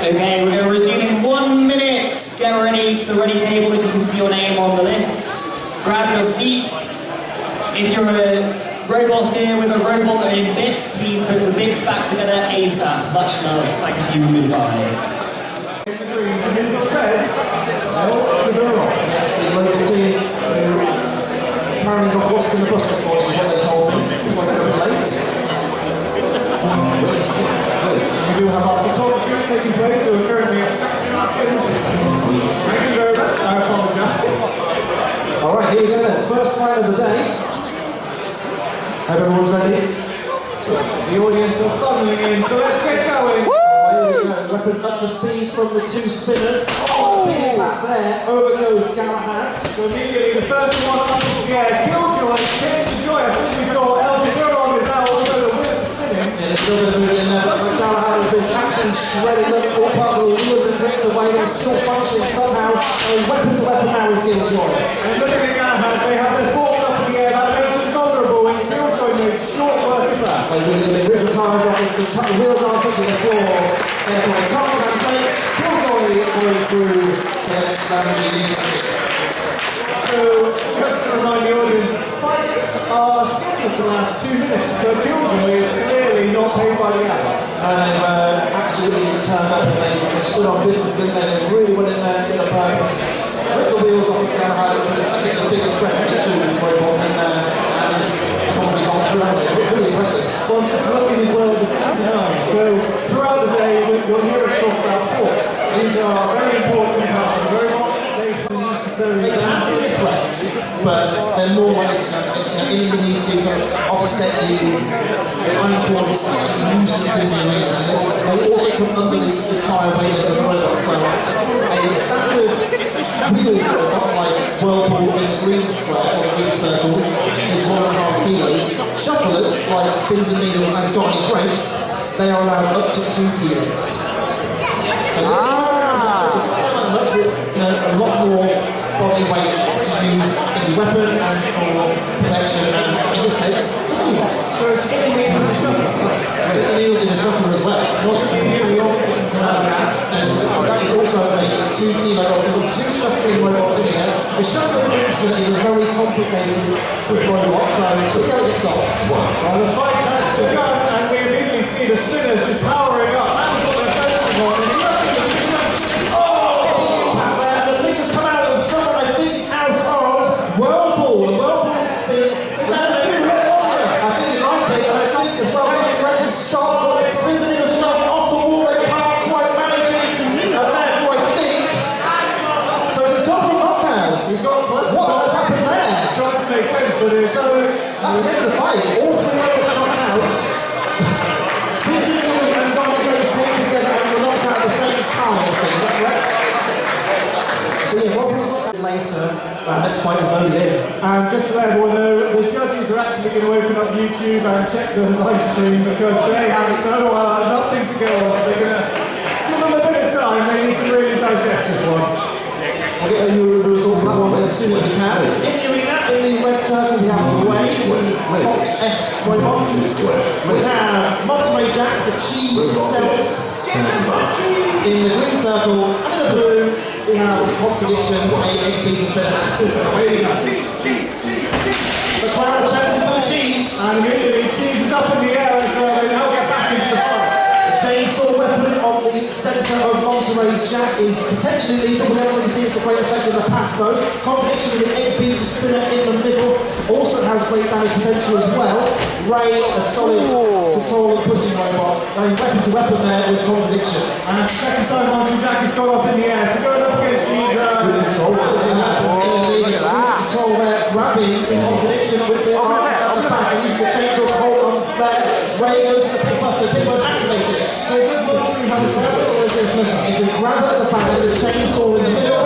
Okay, we're going to resume in 1 minute. Get ready to the ready table if you can see your name on the list. Grab your seats. If you're a robot here with a robot in bits, please put the bits back together ASAP. Much love. Thank you. Goodbye. Apparently got lost in the bus this morning, is what they told me. It's why they were late. We do have our photography taking place, so we're currently abstracting our skin. Thank you very much. I apologise. Alright, here we go then. First slide of the day. Hope everyone's ready. The audience are thundering in, so let's get going. Here we go. Weapons up to speed from the two spinners. Back there, over goes Galahad. So immediately the first one up into the air, Killjoy, James and Joy. I think we saw Elton is now also the winner spinning. And it's still going to move in there, but Galahad has been absolutely shredded up, all part of the wheels and bricks away, and it's still functioning somehow. And weapon to weapon now with Killjoy. And looking at Galahad, they have their forks up in the air, that makes them vulnerable, and Killjoy made short work of that. They rip the tires off, the wheels are touching the floor. Therefore, the car translates, Killjoy going through the next minutes. So, just to remind the audience, fights are scheduled to last 2 minutes, but Killjoy is clearly not paid by the hour. And they've absolutely turned up and they stood on business, didn't they? They really went in there in the purpose. Ripped the wheels off the Galahad, which is, I think, the biggest threat to the robots in there. And it's probably gone through it. It's really impressive. Well, I'm just looking as well as the time. So, throughout the day, you'll hear us talk about forks. These are very important parts of the robot. They can be threats, but they're more like in the need to offset the uncaused nuisance in the arena. They also come underneath the tyre weight of the robot. So a standard wheel robot like Whirlpool in the green square or green circles is 1.5 kilos. Shufflers like Spins and Needles and Johnny Grapes, they are allowed up to 2 kilos. A lot more body weight to use in the weapon and for protection, and in this case, so it's getting the needle is a shuffler as well. Not just the needle, and that is also a 2 kilo robot. So 2 shuffling robots in here. The shuffling incident is a very complicated robot, so let's see how it gets on. Well, the fight has begun, and we immediately see the spinners just powering up. That was what they're focusing on. Whirlpool, the Whirlpool spin. Is that a 2 red wire? I think it might be, and I think as well, they're ready to stop. Spins it in the shot off the wall, they can't quite manage it. And therefore, I think. So it's a double knockout. What has happened there? Trying to make sense, but it's. So that's the end of the fight. All 3 robots knocked out. Spins it in and Johnny Grapes came together and were knocked out at the same time, I think. Is that correct? So yeah, Whirlpool later, next fight is loaded in. And just to let everyone know, the judges are actually going to open up YouTube and check the live stream because they have nothing to go on. So they're going to give them a bit of time. They need to really digest this one. I'll get you the result of that one as soon as we can. In the arena, in the red circle, we have Ray, the Fox S robots. We have Monterey Jack, the cheese itself. In the green circle, and in the blue, we have the contradiction, a Beetle spinner. Away we go. The crowd chanting for the cheese. And immediately, cheese is up in the air as well. They now get back into the fight. The chainsaw weapon on the centre of Monterey Jack is potentially lethal. We don't really see the great effect of the pass though. Contradiction with the 8 Beetle spinner in the middle also has great damage potential as well. Ray, a solid control and pushing robot, going weapon to weapon there with contradiction. And it's the second time Monterey Jack has gone up in the air, so going up against these good control. Control there, grabbing in contradiction with the arm at the back, and using the chainsaw to hold on there. Ray goes to the big buster, big one activated. So this one we have a grab or is this missing? It's a grab at the back and the chainsaw in the middle.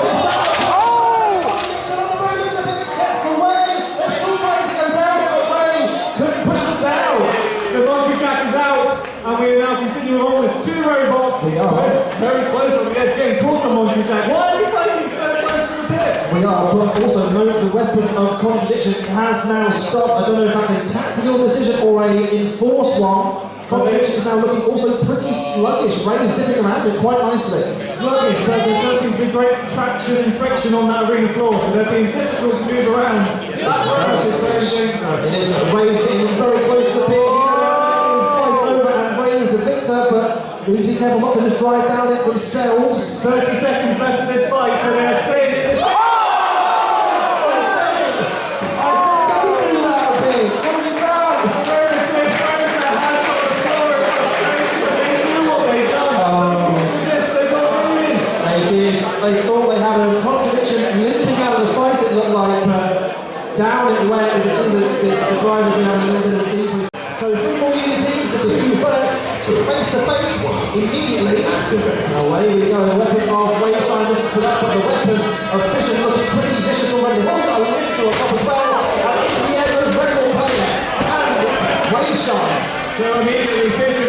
And we are now continuing on with 2 robots. We are. Very close on the edge, getting caught on Monterey Jack. Why are you fighting so close to the pit? We are, but also note the weapon of contradiction has now stopped. I don't know if that's a tactical decision or a enforced one. Competition is now looking also pretty sluggish. Rain is zipping around it quite nicely. Sluggish, but there does seem to be great traction and friction on that arena floor, so they're being difficult to move around. That's right, it's very dangerous. It is Ray's getting very close to the pit. He's fighting over and Ray is the victor, but they need to be careful not to just drive down it themselves. 30 seconds left of this fight, so they're staying in this fight. They thought they had a contradiction limping out of the fight, it looked like, but down it went, and you see the drivers having a little bit of deeper. So 3 more usings, the 2 first, face to face, immediately. Away we go, the weapon of Wave trying to listen to that, but the weapon of Fission looking pretty vicious already. There's also a lift to a top as well, and into the end of record player, and Wave Shine. So immediately Fission,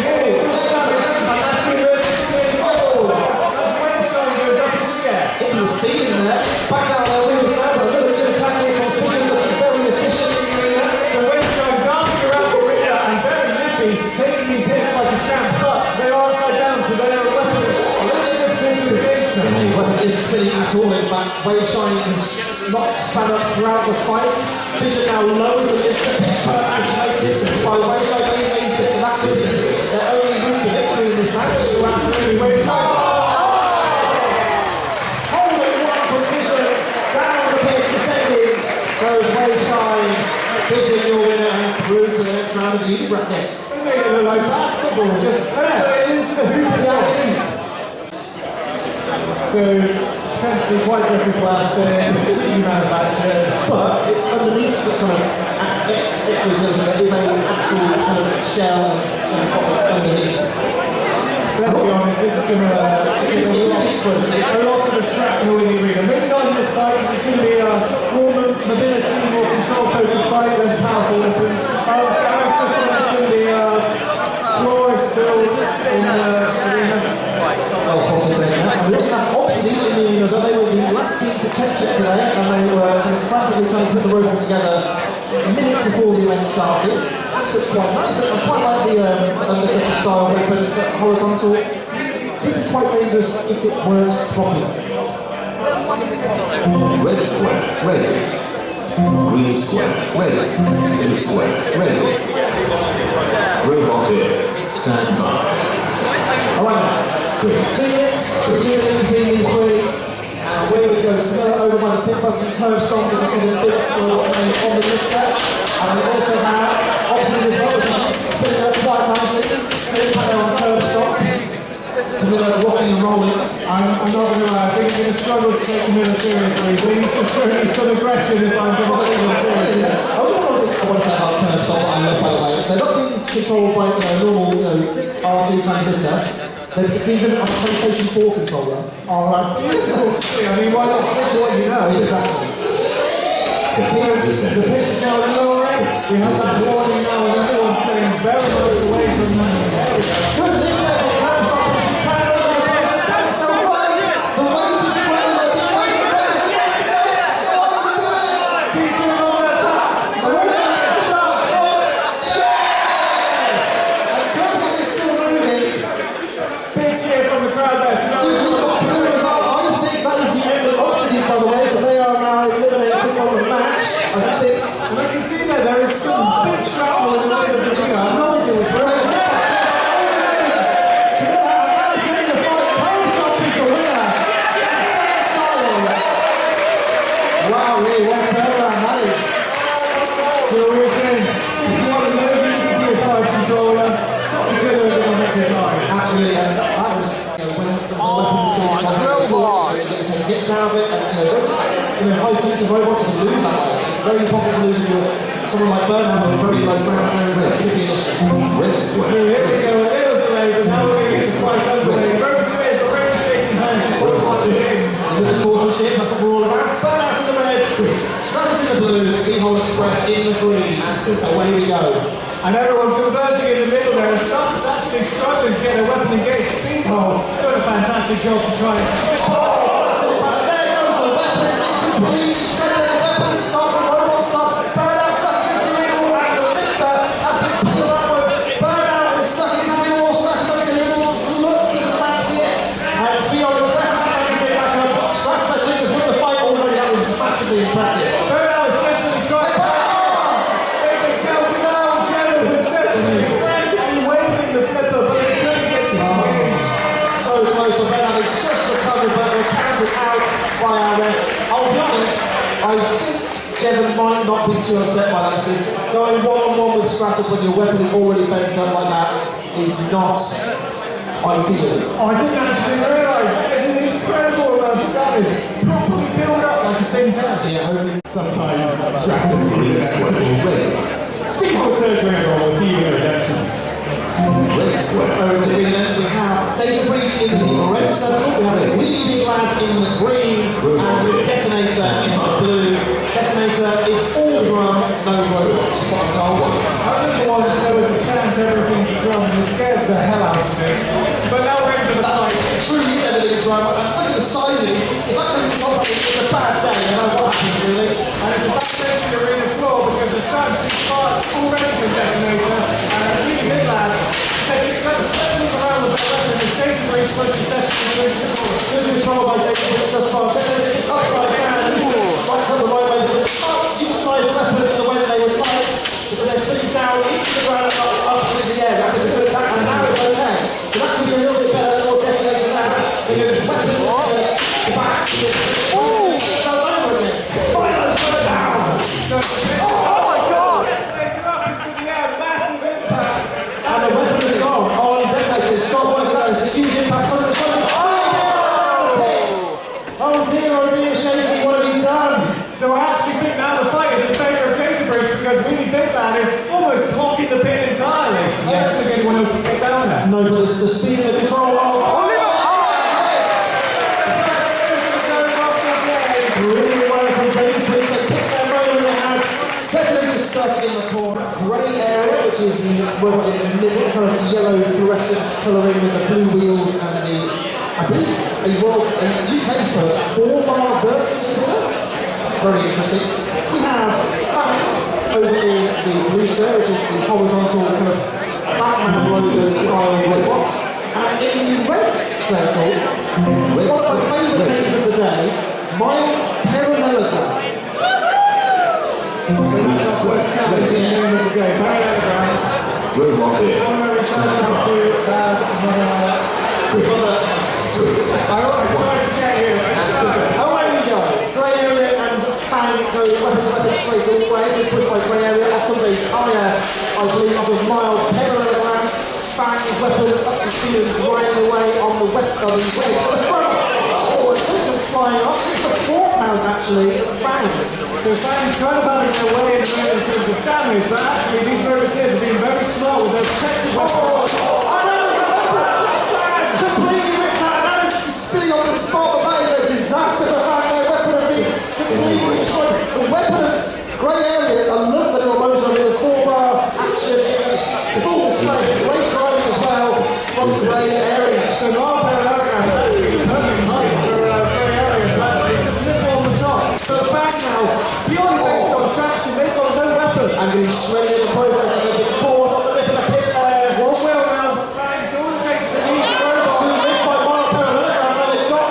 the ceiling there, back down there, wheels now, but a little bit of attack here from Fission, looking very efficient in the arena. So Windshine dancing around the arena and very nippy, taking these hits like a champ, but they are upside down, so they are a weapon against them. The weapon is sitting at all, in fact, Waveshine has not stand up throughout the fight. Fission now lowers the distance, but actually distance by Waveshine being made it, that is their only route to victory in this match. Absolutely, Waveshine. Goes Waveshine, Fission your winner and through to the next round of the Beetle bracket. They made it look like basketball, just into the hoop. So, potentially quite different blasting, cheaply manufactured. But underneath the kind of exoskeleton, there is an actual kind of shell underneath. Let's be honest, this is going to a lot of distraction in the arena. Maybe not in this fight, it's going to be more mobility, more control-focused fight, less powerful weapons. Gareth just mentioned the floor is still in the arena. Well spotted there. And we also have Obsidian in the arena, so they were the last team to catch it today, and they were frantically trying to put the robot together minutes before the event started. Looks quite nice. I quite like the style weapon. It's horizontal. Could be quite dangerous if it works properly. Red square, ready. Green square, ready. Blue square, ready. Robot here, stand by. Alright, 2 minutes. 2 minutes between these 3. And away we go. We go over by the pit button, curve strong because there's a bit on the list there. And we also have Obsidian as well, which is spinning up quite nicely. Putting back there on curve stop. Camilla rocking and rolling. I'm not going to lie, I think I'm going to struggle to take Camilla seriously. They need to show me some aggression if I'm going to take them seriously. I want to say about curve stop, I love by the way. They're not being controlled by normal RC transmitter. They've been given a PlayStation 4 controller. Oh, that's beautiful. I mean, why not stick to what you know? Exactly. The pitch is now lowering. We have that warning now, and everyone's staying very much away from them. Good lead there from curve stop. You can turn over the process. That's so right. The weight is well. Keep doing all that back. And curve stop is still moving. Big cheer from the crowd there. I think that is the end of Obsidian, by the way, so they are now eliminated from the match. I think. And I can see there is some big shrapnel in the way of the arena. I have no idea what's going on. Wow, really, what a turnaround that is. So we're saying, if you want to know who can be a side controller, such a good ergonomic design. Absolutely, and that was, when the weapons take hits out of it, and high sensitive robots can lose that way. It's very possible to lose someone like Bernhard with a very low ground area. It could be an issue. Red square, So here we go, a little delayed, but now we're going to get the fight underway. Very players are very shaking hands before the fight begins. Good sportsmanship, that's what we're all about. Bernhard in the red, Travis in the blue, Steamhole Express in the green, and away we go. And everyone converging in the middle there. Stuff is actually struggling to get their weapon engaged. Speedhole doing a fantastic job to try and... There goes the weapon, it's incomplete. The weapon is stopped, the robot stopped. Bernhard stuck against the middle, and the lifter has been peeled upwards. Bernhard is stuck not be too upset by that, because going one-on-one with Stratus when your weapon is already bent up like that is not ideal. I didn't actually realise there's an incredible amount of damage properly built up like a tin can. Yeah, Sometimes Stratus is Speaking of surgery or TV redemptions. Over the green end, we have Data Breach in the red circle, we have a really big lad in the green, and Detonator in the blue. Detonator is all drum, no robot, is what I'm told. I remember once there was a chance everything's drum and it scared the hell out of me. But now we're into the fight. Truly everything is drum, and look at the sizing, if that comes on, it's a bad day, you know what happens really. And it's a bad day for the arena floor because the Stratus parts already from Detonator, and a really big lad takes around the bell and the Data Breach pushes Detonator into the floor. Good control by Data Breach thus far. It's upside down, right from the right way, utilize the weapon in the way that they would like, because they're sitting down into the ground and up into the air. That's a good attack, and now it's okay. So that could be a little bit better than what Detonator now. Because weapon back. Oh over again. Fire down. Oh my God! Detonator up into the air, massive impact. And the weapon is gone. Oh, Detonator is not working out. It's a huge impact on the weapon. Oh dear, Shaky, what have you done? So I actually think now the fight is in favour of Data Breach because really big lad is almost blocking the pin entirely. I don't think anyone else can get down there. No, but the speed and the control of really well from Data Breach. They picked their moment they had. Detonator stuck in the corner. Grey area, which is the well, in the middle, kind of yellow fluorescent colouring with the blue wheels and the, I believe, a UK's first 4-bar version still. Very interesting. We have Frank over in the Brewster, which is the horizontal kind of Batman logo style robot. And in the red circle, one of my favourite names of the day, Mild Parallelogram. So that's our first challenge in the name of the game. Parallelogram. Honorary shout out to I tried to get you. Away we go. Grey area and Fang goes weapon straight away. It's pushed by Grey area off of the tyre, I believe, of a Mild Parallelogram. Fang weapon up the ceiling, riding away on the west of the way to the front. Oh, it's flying off. It's a 4 pound actually. Fang. So Fang's trying to balance their way in terms of damage, but actually these roboteers are being very smart with their protective weapons. I know! Completely ripped out. Now it's spinning on the spot, but that is a disaster for Fang. Their weapon has been completely destroyed. The weapon of Grey area, I love the little motor with the 4-bar action. Full display. Great driving as well from Grey area. So Mild Parallelogram is perfect height for Grey area, but actually just nibble on the top. So Fang now, purely based on traction, they've got no weapon. And getting shredded in the process, and they've been caught on the lip of the pit there. One wheel now, Fang, so all it takes is a knee robot. Lift by Mild Parallelogram, and they've got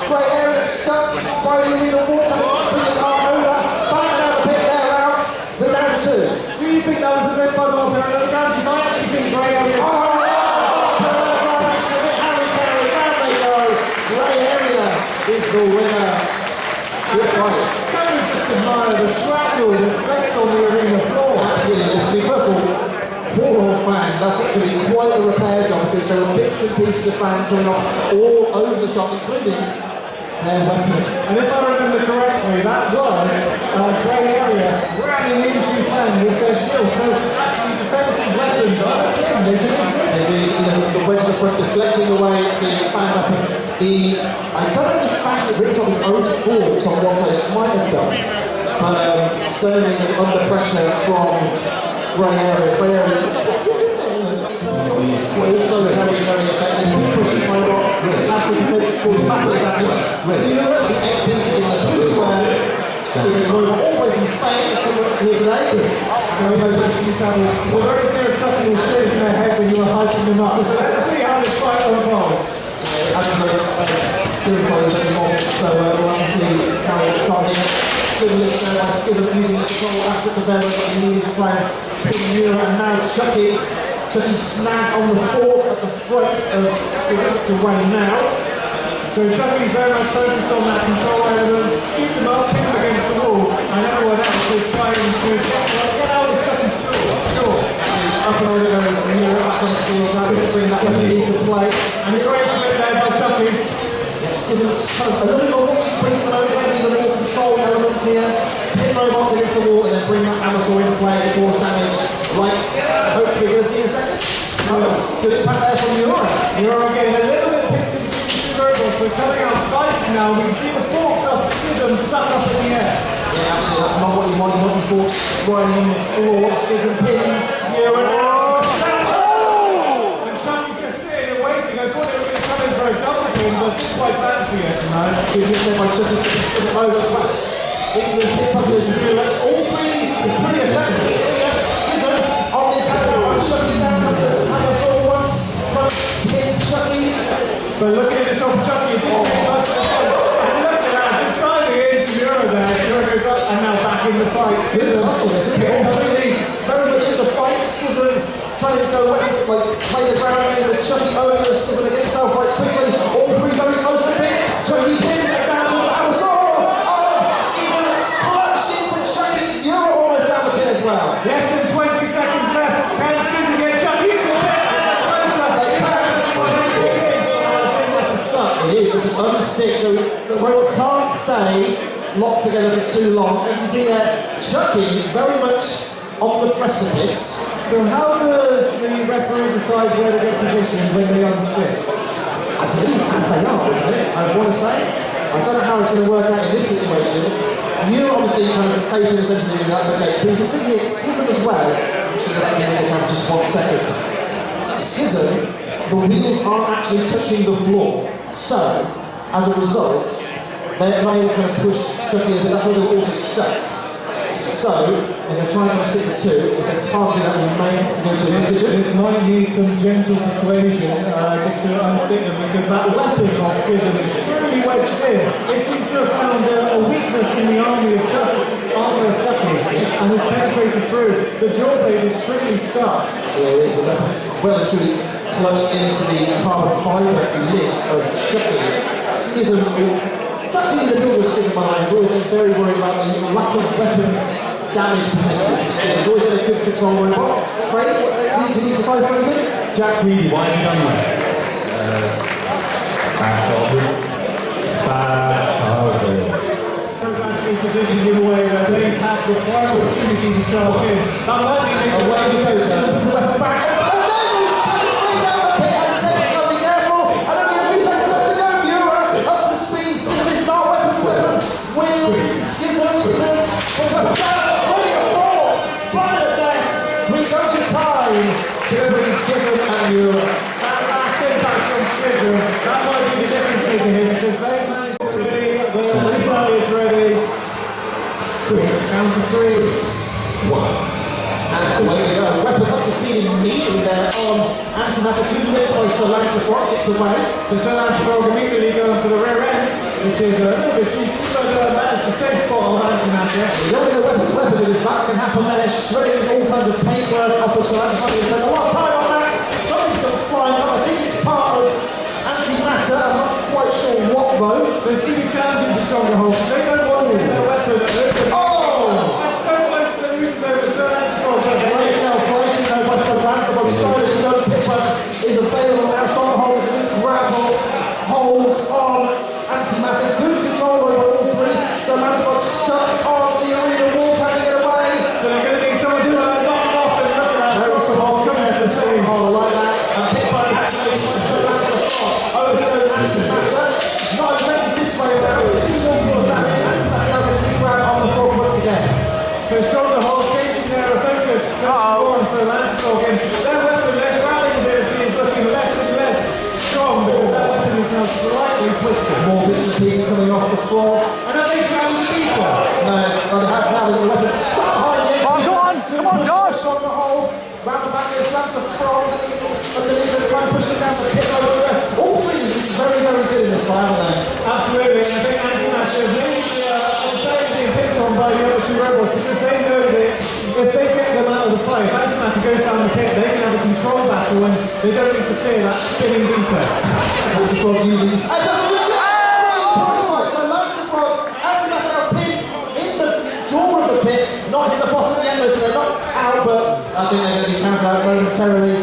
Grey area stuck by the arena water. Bring the car over. Fang down the pit there, out. They're down to 2. Do you think that was a bit by Mild Parallelogram? Because I actually think Grey area. Is the winner. Good fight. Can we just admire the shrapnel that's left on the arena floor? Absolutely. First of all, poor old Fang, that's going to be quite a repair job because there were bits and pieces of Fang coming off all over the shop, including their weapon. And if I remember correctly, that was Grey area running into Fang with their shield. So actually defensive weapons are a thing, they do exist. The wedge of front deflecting away the Fang weapon. I don't know if Fang ripped off his own forks on what they might have done. Certainly under pressure from Grey area. Grey area also very, very effective. Pushing my rock, causing massive damage. The 8 pieces in the blue square is a robot all the way from Spain. It's coming up here today. We're very clear tucking your shoes in their head when you were hyping them up. So let's see how this fight unfolds. Actually, doing close at the moment, so we'll have to see how it's on here. Good look there by Skidder using the control aspect of their but he needed to try and put the mirror, and now Chucky snagged on the fork at the front of Skidder to Wayne now. So Chucky's very much focused on that control element, shoot them up, pin them against the wall, and everyone else is trying up and over goes, and you're back on the field, now just bring that weapon into play. And a great flip there by Chucky. Scissors, kind of a little bit more watching bring them over, maybe the more control element here. Pin robot against the wall and then bring that Amazon into play to cause damage. Like, hopefully you're going to see in a second. Good impact there from Euro. Euro getting a little bit picked into the robots. We're coming out fighting now. We can see the forks of Schism stuck up in the air. Yeah, absolutely, that's not what you want. You want your forks riding on the floor, scissors, pins. Euro now. And Chucky just sitting and waiting. I thought they were going to come in for a double pin, but didn't quite fancy it. No, he's just there by Chucky to spin it over. Into the pit up as Euro. All three is pretty effective. Scissors on the attack now. Chucky down. Amazon once. Pin Chucky. So looking at the top of Chucky, it didn't take much of a fun. And look at that, just diving into Euro there. Euro goes up and now back in the fight. Good hustle, this is all three of these very much in the fight. Schism trying to go away, like play the ground game with Chucky over Schism against South fights quickly. All three very close to pin. Chucky pin down on the Amazon. Oh, Schism clutch into Chucky. You're almost down the pin as well. Less than 20 seconds left. Can Schism get Chucky into the pin? They can. It is, it's an unstick, so the robots can't stay locked together for too long. As you see there, Chucky very much on the precipice. So how does the referee decide where to get positioned when they unstick? I believe as they are, isn't it? I want to say. I don't know how it's going to work out in this situation. You're obviously kind of safe in the sense that that's okay. But you can see here, Schism as well. I'm just going to let me have just 1 second. Schism, the wheels aren't actually touching the floor. So, as a result, they're not able to kind of push Chucky a bit. That's why they're also stuck. So, if they're trying to stick the two, if they can't do that, we may go to a decision. This might need some gentle persuasion just to unstick them, because that weapon of Schism is truly wedged in. It seems to have found a weakness in the armour of Chucky, and has penetrated through. The jaw blade is truly stuck. Yeah, it is well and truly clutched into the carbon fibre lid of Chucky. Schism, touching the build with Schism, by the way, has always been very worried about the lack of weapon damage potential. He's always got a good control robot. Craig, can you decide for anything? Jack Reedy, why have you done this? Bad childhood. Bad childhood. There's actually positioned in a way that they have the prime opportunity to charge in. That might be Away we go, sir. Weapon back. That last impact from Schism, that might be the difference maker here, because they managed to ready, the replay is ready. Count to 3. 1. And away we go. Weapon up to speed immediately there on antimatter. Good lift by Solange before it gets away. So Solange immediately going for the rear end, which is a little bit cheeky, but that's the safe spot on antimatter. The only weapon's weapon, because that can happen there. Shredding all kinds of paintwork off of Solange. It's spent a lot of time on that. Something's got flying up. I think it's part of antimatter. I'm not quite sure what though. So it's going to be challenging for Stronghold. They don't want to use their weapon. Oh! That's so close to losing over Solange. Right now, Brighton, no by Solange, but Stylish no pipper is available now. Stronghold is going to grab hold on antimatter. Good control over all three. Solange got stuck on the arena wall, trying to get away. So they're going to need someone to knock them off and look at that. Stronghold coming at the same. Oh, I like that. And pipper actually puts Solange to the floor. Over goes antimatter. Not as this way around. Two more for that. Antimatter now gets to grab on the floor once again. So Stronghold changing their focus. On Solange talking. Their weapon, their rallying ability is looking less and less strong, because that weapon is now slightly twisted. More bits and pieces coming off the floor. And are they found the Beetle? No, they have now the weapon. Stop behind it. Oh, go on! Come on, Josh! Strong the hole. Round the back there, slams the frog. Underneath it, trying to push it down the pit over there. All three is very, very good in this fight, haven't they? Absolutely, and I think antimatter is really being picked on by the other two robots, because they know that if they get them out of the fight, if antimatter goes down the pit, they can have a control battle and they don't need to fear that spinning Beetle. That's the frog using. So loads the frog. Antimatter are pinned in the jaw of the pit, not in the bottom of the end, so they're not out, but I think they're going to be counted stands out momentarily.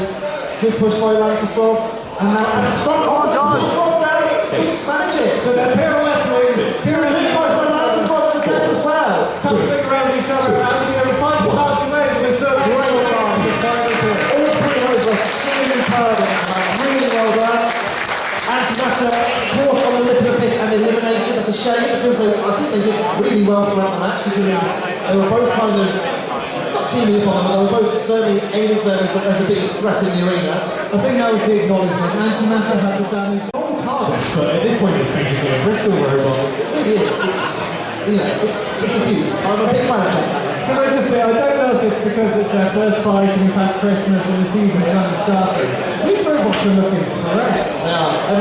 Good push by Lance as well. And now Adam strong. Oh, John! Manage it! So they're pirouetting. Pyramid by Lance as well as well. Tussling around each other. And the fight starts to make with some great time. All three of those are extremely powerful. Really well done. Antimatter caught on the lip of the pit and eliminated. That's a shame because I think they did really well throughout the match, considering they were both kind of not teaming up on them, but they were both certainly aiming for them as the biggest threat in the arena. I think that was the acknowledgement. Antimatter had the damage. But at this point it's basically a Bristol robot. It is. It's abuse. I'm a big fan of that. Can I just say, I don't know if it's because it's their first fight and we've had Christmas and the season kind of started. These robots are looking correct. Yeah.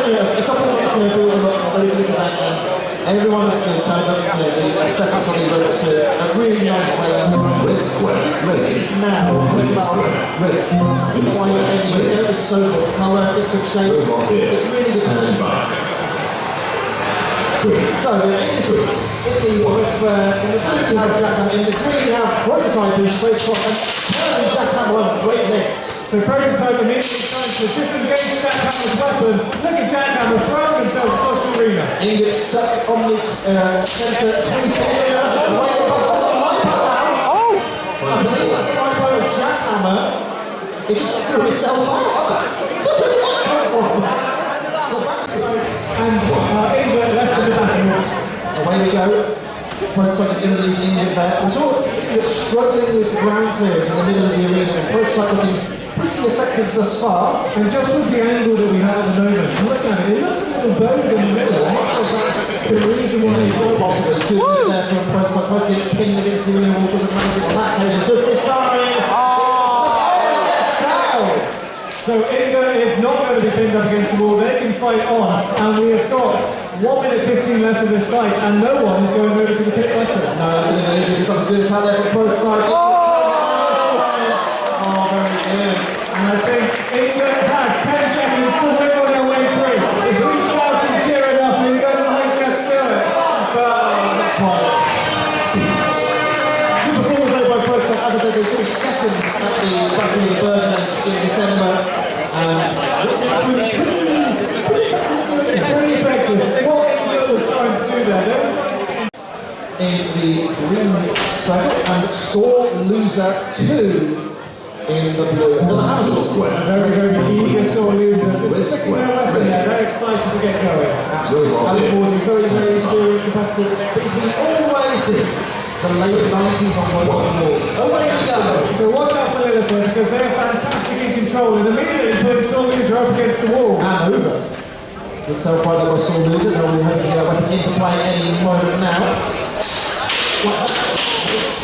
A couple of minutes ago, we were ready for this event, and everyone has turned up the step ups on these robots to a really nice way. Now, it's so good colour, different shapes. It's really good to see. So, in the blue you have Jackhammer, in the green you have Prototype who's straight across, and Jackhammer on great lifts. So Prototype immediately trying to disengage Jackhammer's weapon. Look at Jackhammer throwing themselves across the arena. And he gets stuck on the centre crease area, right above the light power out. Oh! I believe that's the right power of Jackhammer. He just threw himself out. And England left in the back. Away we go. Prototype is going to leave England there. We saw England struggling with ground clearance in the middle of the arena. Prototype looking pretty effective thus far. And just with the angle that we have at the moment, look at it, it looks a little bowed in the middle. The reason why he's not possibly too good there from Prototype. Tries to get pinned against the arena wall, doesn't manage it on that occasion. Does this time? So Inga is not going to be pinned up against the wall, they can fight on, and we have got 1 minute 15 left of this fight, and no one is going over to the pit button. No, it doesn't do the tally there for Prototype. Oh, very good. And I think England has 10 seconds to win on their way through. If we shout and cheer it up, we go to like just do it. But not quite. Good performance there by Prototype. As I said, they finished second at the Battle of the Bird in December. Very effective. What England was trying to do there? In the green circle, and sore loser 2 in the blue. And the Hammer Square. Very, very eager sore loser. Just looking their weapon there, very excited to get going. Absolutely. Alex Ward is very, very experienced competitor, but he always is the late 90s on one of the walls. Away we go. So watch out for Liverpool because they're fantastic in control and immediately put sore loser up against the wall. And over. Good tell by the sore loser. They'll be hoping to get a weapon into play any moment now.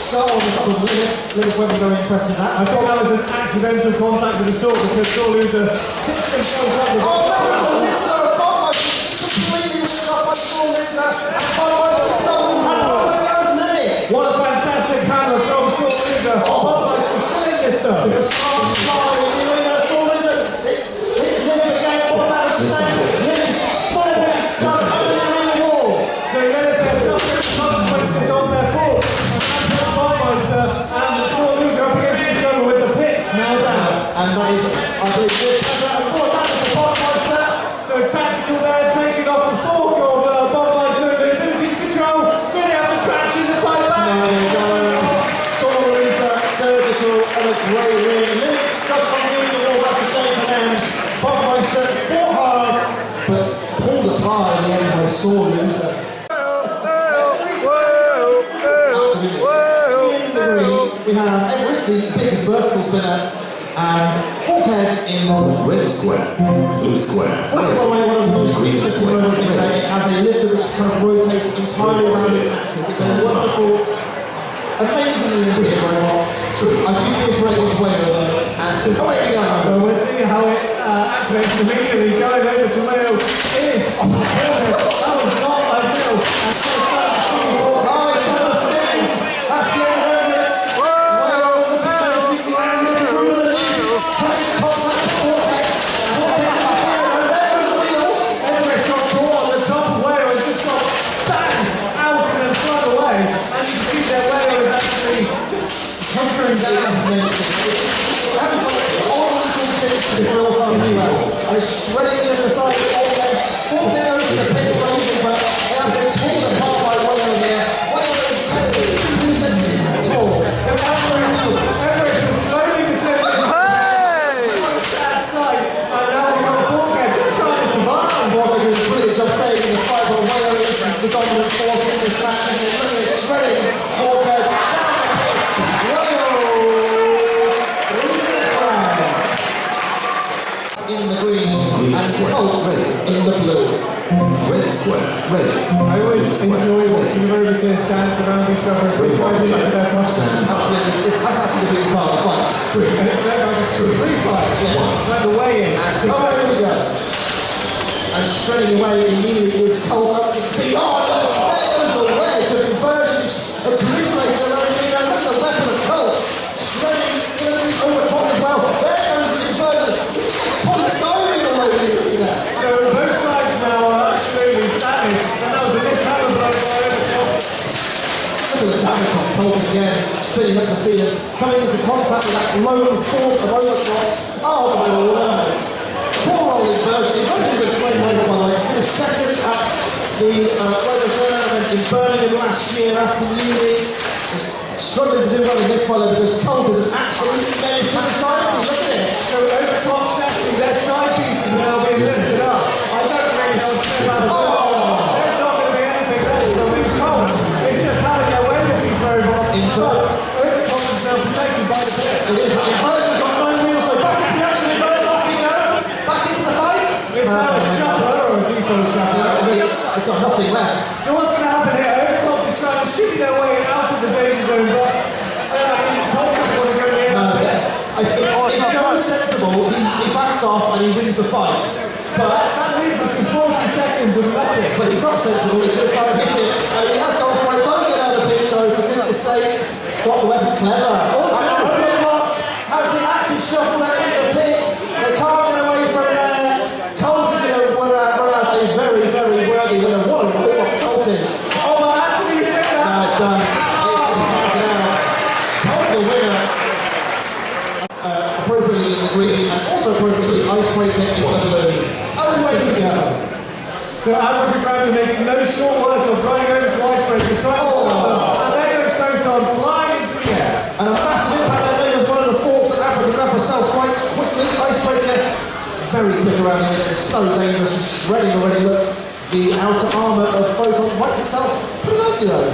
Start on the top of Liverpool were very impressed with that. I thought that was an accidental contact with the sword because sore loser hits themselves up with that was a lift of a bomb! Completely ripped up by sore loser. And Bob stolen and Lily. What a fantastic hammer from sore loser. Bob is killing this stuff. The stars fly in the arena. Sore loser. It's Lily again. What that was saying. Lily's falling stuck under the arena wall. So Lily has suffering consequences on their fall. And the sore loser up against each other with the pits now down. And that is, I believe, good. That is the Botmeister. So tactical there, taking off the fork of Botmeister, the ability to control. Did he have the traction to fight back? No. Sore loser, surgical, and a great win. Lily stuck on the wall, that's a shame for them. Botmeister fought hard, but pulled apart in the end by sore loser. We have Everest, the big vertical spinner, and Hawkhead in red square, blue square, one of the most interesting moments in the day as a lifter which kind of rotates entirely around its axis. It's a wonderful, amazingly brilliant robot. I do feel great with Whale though, and away we go. So we'll see how it activates immediately. Going over to Whale is that was not ideal. And so far, that's the end of this. hunkering down. square, ready. I always enjoy watching Robotists dance around each other. Which I think is their custom. Absolutely, that's actually the biggest part of the fights. Three fights, yeah. Like the weigh-in. Oh, here we go. And shredding away immediately is Colt up to speed. Oh, no, there goes the wedge of conversions of Beetleweights and everything. That's the weapon of Colt. Shredding over top as well. There goes the conversion. Polystyrene all over the arena. So both sides now are absolutely damaged. And that was a good hammer blow by Colt. Look at the damage on Colt again. Spinning up the ceiling. Coming into contact with that low force of overclock. Oh, my word. Poor old inversion. Inversion is a great model, by the way. Finished second at the Rover tournament in Birmingham last year. Aston Uni. Struggling to do well in this follow because Colt is an absolute menace to the side. Look at it. So overclock setting, their side pieces are now being lifted up. I don't really know what's about it. There's not going to be anything left from this Colt. It's just having their way with these robots. But overclock is now protected by the pit. It is. Inversion's got no wheels, so back into the action. Inversion off we go. Back into the fights. It's now a shuffler or a default shuffler. It's got nothing left. So what's going to happen here? Overclock is trying to shoot their way out of the danger zone, but Colt doesn't want to go near that bit. If Joe's sensible, he backs off and he wins the fight. But That leaves us with 40 seconds of nothing. but he's not sensible, he's going to try and hit it. And he has gone for it. Don't get out of the pit, Joe, for goodness sake. Stop the weapon, clever. And Overclock has the active shuffle out into the pit. They can't get away from there. Colt is going to run out a very, very worthy winner. What a win what Colt is. Oh, well, actually, you think that? It's done. It's now. Colt the winner. Appropriately in the green and also appropriately icebreaker in the blue. Oh, away we go. So Albert Brown making no short work of running over to Icebreaker, trying to stop them. And there goes Photon flying into the air. And a massive impact there was one of the four that Africa grab herself quite quickly. Icebreaker, very quick around the edge. It's so dangerous and shredding already. Look, the outer armour of Photon wipes itself pretty nicely though.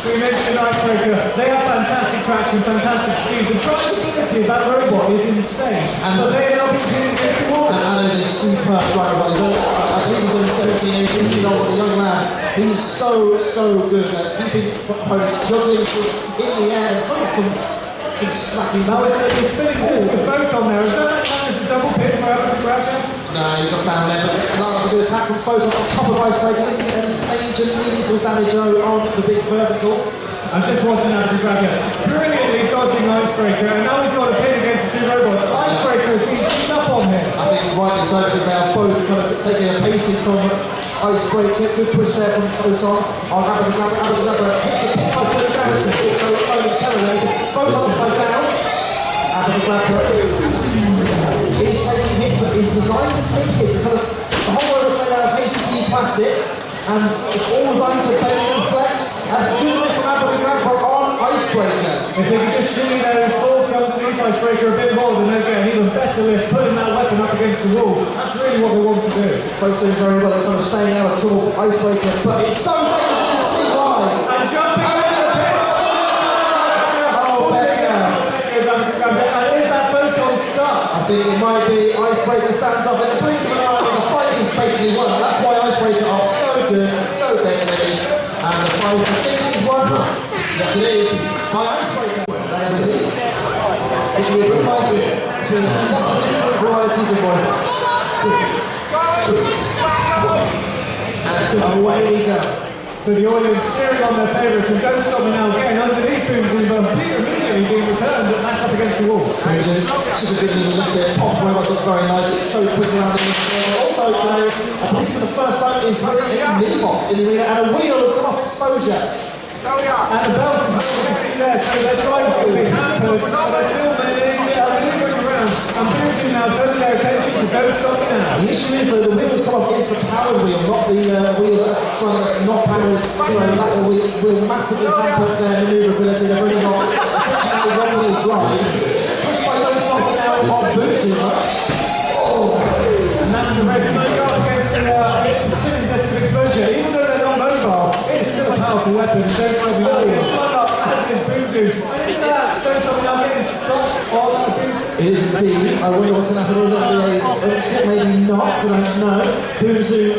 We mentioned Icebreaker, they have fantastic traction, fantastic speed. The drivability of that robot is insane. But they are now being pinned against the wall. And is a superb driver, by the way. I think he's only 17, 18 years old, a young man. He's so good at keeping opponents juggling in the air and sort of smacking Now down. it's spinning disc of Photon there. Is that managed to double pin for Albert Brown? No, he's got down there, but that's a good attack from Photon on top of Icebreaker. He can get major meaningful damage on the big vertical. I'm just watching Albert Brown brilliantly dodging Icebreaker, and now we've got a pin against the two robots. Icebreaker has been beaten up on him. I think rightly so because they are both kind of taking a pacing from Icebreaker. Good push there from Photon. I'll have a grab, hit the pit by the down, so it goes over both upside down. He's taking hits, but he's designed to take it. Kind of, the whole world is made out of HDPE plastic, and it's all designed to bend and flex. That's good from Abracadabra on Icebreaker. If they could just shimmy those forks underneath Icebreaker a bit more, then they'll get an even better lift, putting that weapon up against the wall. That's really what they want to do. Both doing very well at kind of staying out of trouble for Icebreaker, but it's so dangerous to see why. And jumping over the pit! Oh, Becker. And is that Photon stuck? I think it might be Icebreaker stands up in the blink of an eye, and the fight is basically won. That's why Icebreaker are so good, so deadly, and the fight I think is won. Yes it is, by Icebreaker. It's a good fight between lots of different varieties of robots. And away we go. So the audience cheering on their favourites, and Don't Stop Me Now getting underneath Booms and immediately being returned and matched up against the wall. Super good news with the off robot look very nice. It's so quick around the arena. Also today, I believe for the first time is bringing a knee-box in the arena and a wheel has come off exposure. And the belt is obviously there, so their drive's going to be hampered, but they're still maneuvering around. And Booms now turning their attention to Don't Stop Me Now. The issue is that the wheels come off against the powered wheel, not the wheel that's front that's not powered. So that will massively hamper their manoeuvrability. They've really got essentially the wrong wheel drive. Pushed by Don't Stop Me Now on Boots. And that's the rest of the go against the spinning disc of exposure. Even though they're not mobile, it's still a powerful weapon. Don't Stop Me Now. As is Boozoo. And is that Don't Stop Me Now getting stopped on the Boozoo? It is indeed. I wonder what's going to happen. Is it maybe not? I don't know. Boozoo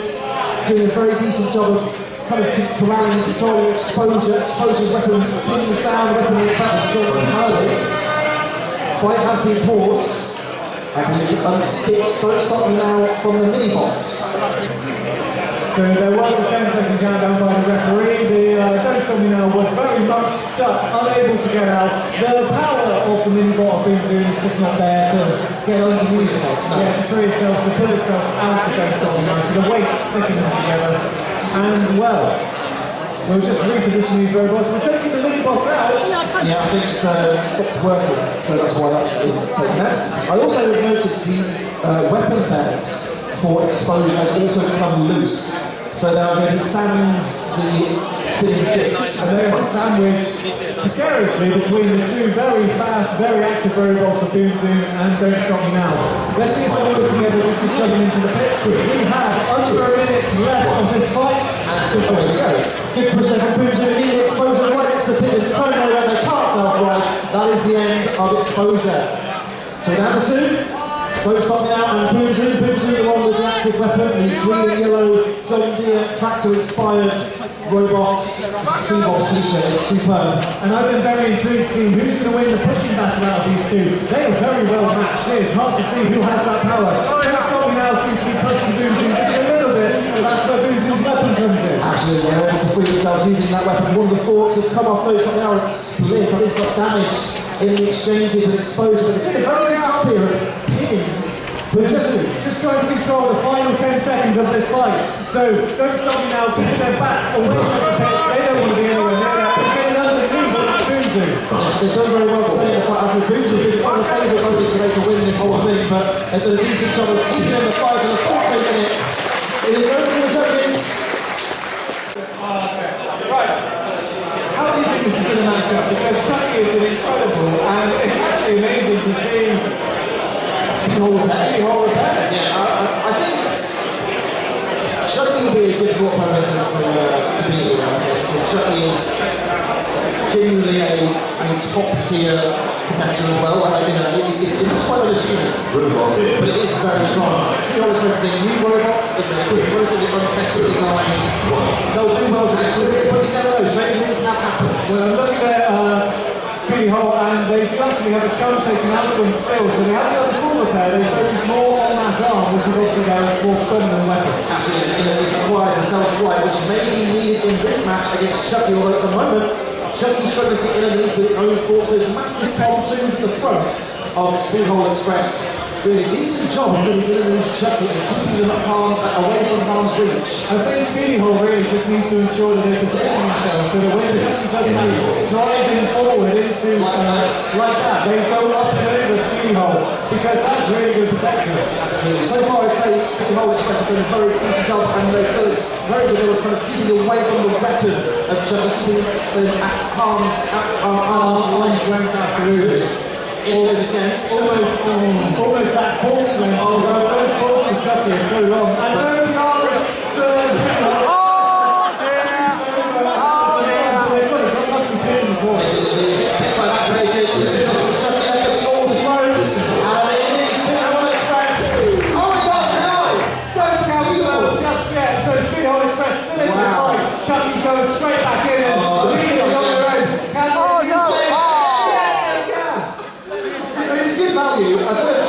doing a very decent job of kind of corralling, controlling exposures, weapons, pinning down, weapon in fact, entirely. Fight has been paused. I can unstick Don't Stop Me Now from the mini-bots. So there was a 10-second countdown by the referee. The Don't Stop Me Now was very much stuck, unable to get out. The power of the mini-bot of Beetle is just not there to get underneath itself. Yeah, to free itself, to pull itself out of Don't Stop Me Now. So the weight's sticking them together. And well, we'll just reposition these robots. We're taking the mini-bots out. Yeah, I think it stopped working, so that's why that's been taken out. I also noticed the weapon beds for exposure has also become loose. So there are going to be sands, the spinning discs. And there's a sandwich, precariously, between the two very fast, very active robots of Doom and Don't Stop Me Now. Let's see if they're working together just to shove them into the pit. We have under a minute left of this fight. There we go. Good push there from Boom Zoom, immediate exposure right next to the pit. There's no way they can't tell right. That is the end of exposure. So down to two. Don't Stop Me Now and Boom Zoom along with the active weapon, the green and yellow John Deere tractor-inspired robots. T-Box t-shirt, it's superb. And I've been very intrigued to see who's going to win the pushing battle out of these two. They are very well matched. It's hard to see who has that power. Don't Stop Me Now seems to be pushing Boom Zoom just a little bit, but that's where Boom Zoom's weapon comes in. Absolutely, they're able to free themselves using that weapon. One of the forks have come off those, but now it's split. I think it's got damage in the exchanges and exposure. But it's very up here of pinning. We're just trying to control the final 10 seconds of this fight. So Don't Stop Me Now, keeping their back away from the pits. They don't want to be anywhere near that. They're getting underneath what Boom Zoom. They've done very well to play the fight. As the Boom Zoom is one of the favourite robots today to win this whole thing, but they've done a decent job of keeping in the fight for the 14 minutes. It is over to the judges. Right. How do you think this is going to match up? Because Chucky has been incredible, and it's actually amazing to see All repair. Yeah, I think Chucky will be a difficult opponent to beat. Chucky is genuinely a top tier competitor as well. It looks quite unassuming, but it is very strong. See all this messaging, new robots, relatively untested design. They'll do well to get through it, but you never know, strange things have happened. Well, I'm looking at Speedy Hole, and they do actually have a chunk taken out of them still, so they haven't got the full repair. They focus more on that arm, which is obviously their more dominant weapon. Absolutely, it's required a self-flight, which may be needed in this match against Chucky, although at the moment, Chucky's struggling to get in underneath with his own force. Those massive pontoons in the front of Speed Hole Express doing a decent job of getting in underneath Chucky and keeping them away from harm's reach. I think Speedy Hole really just needs to ensure that they position themselves so that when the Chucky doesn't driving forward into like that, they go up and over Speedy Hole, because that's really good protection. Absolutely. So far, I'd say Speed Hole Express has done a very decent job, and they've done very good job of kind of keeping away from the weapon of Chucky, keeping them at harm's length. Absolutely. Almost again. Almost that horse length. Oh, those balls of Chucky are so long. And there we are. Chucky's going straight back in and leading on their own. It's good value. I don't know.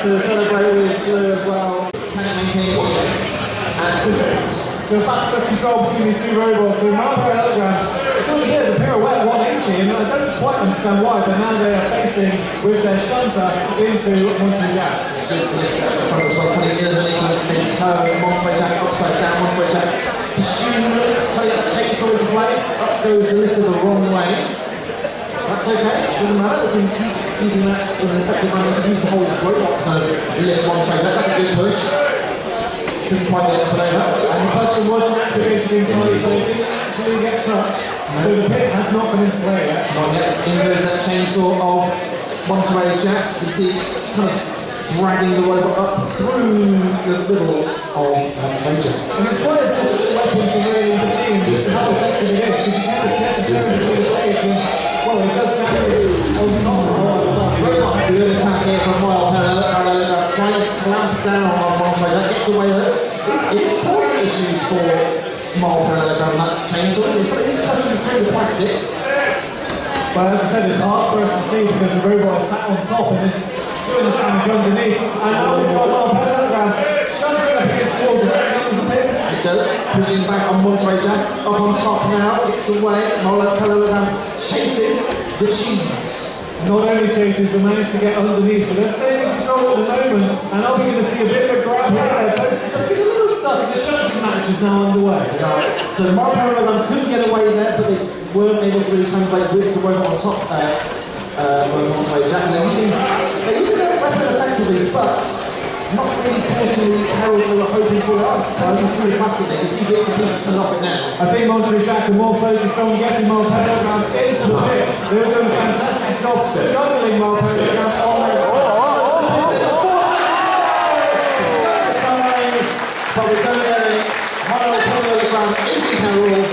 To celebrate with Blue as well. Can it maintain what? So back to the control between these two robots. So Marlboro Telegram, it's only here, the pirouette 180, and I don't quite understand why, but now they are facing with their shunter into Monkey Jack. Good push back to front as well, putting it underneath the toe, Monkey Jack upside down, Monkey Jack. Pursue, place that chainsaw into play, up goes the lift the wrong way. That's okay, doesn't matter, they can keep using that in an effective manner to use the whole robot to lift one play. That's a good push. Couldn't quite get it over. And the person wasn't activated in time, so they didn't actually get touched. So the pit has not been in play yet. Not yet. In goes that chainsaw of Monterey Jack. You can see it's kind of dragging the robot up through the middle of Major. And it's quite a difficult weapon to really see how effective it is, because you can't get the turn through the stage and, well, it does damage on top of the Good attack here from Wild Parallel, trying to clamp down on Monterey. That gets away with it. It is causing issues for Mild Parallel on that chainsaw, but it is cutting through the plastic. But as I said, it's hard for us to see because the robot is sat on top and is doing the damage underneath. And now we've got Wild Parallel shuddering up against the wall. It does, pushing back on Monterey Jack, up on top now, gets away, Wild Parallel chases the cheese. Not only chases, but managed to get underneath. So they're staying in control at the moment, and I'll be going to see a bit of a grab here. They're a little stuck. The shunting match is now underway. Right. So Mark Parallel couldn't get away there, but they weren't able to really translate with the robot on top there. Monterey Jack. They're using their weapon effectively, but not really causing the herald they were hoping for. He's through the plastic there. You can see bits and pieces coming off it now. I think Monterey Jack are more focused on getting Mark Parallel into the pit. They were doing a fantastic job juggling Mark Parallel on their but we don't get it. Harold Parallel is the herald,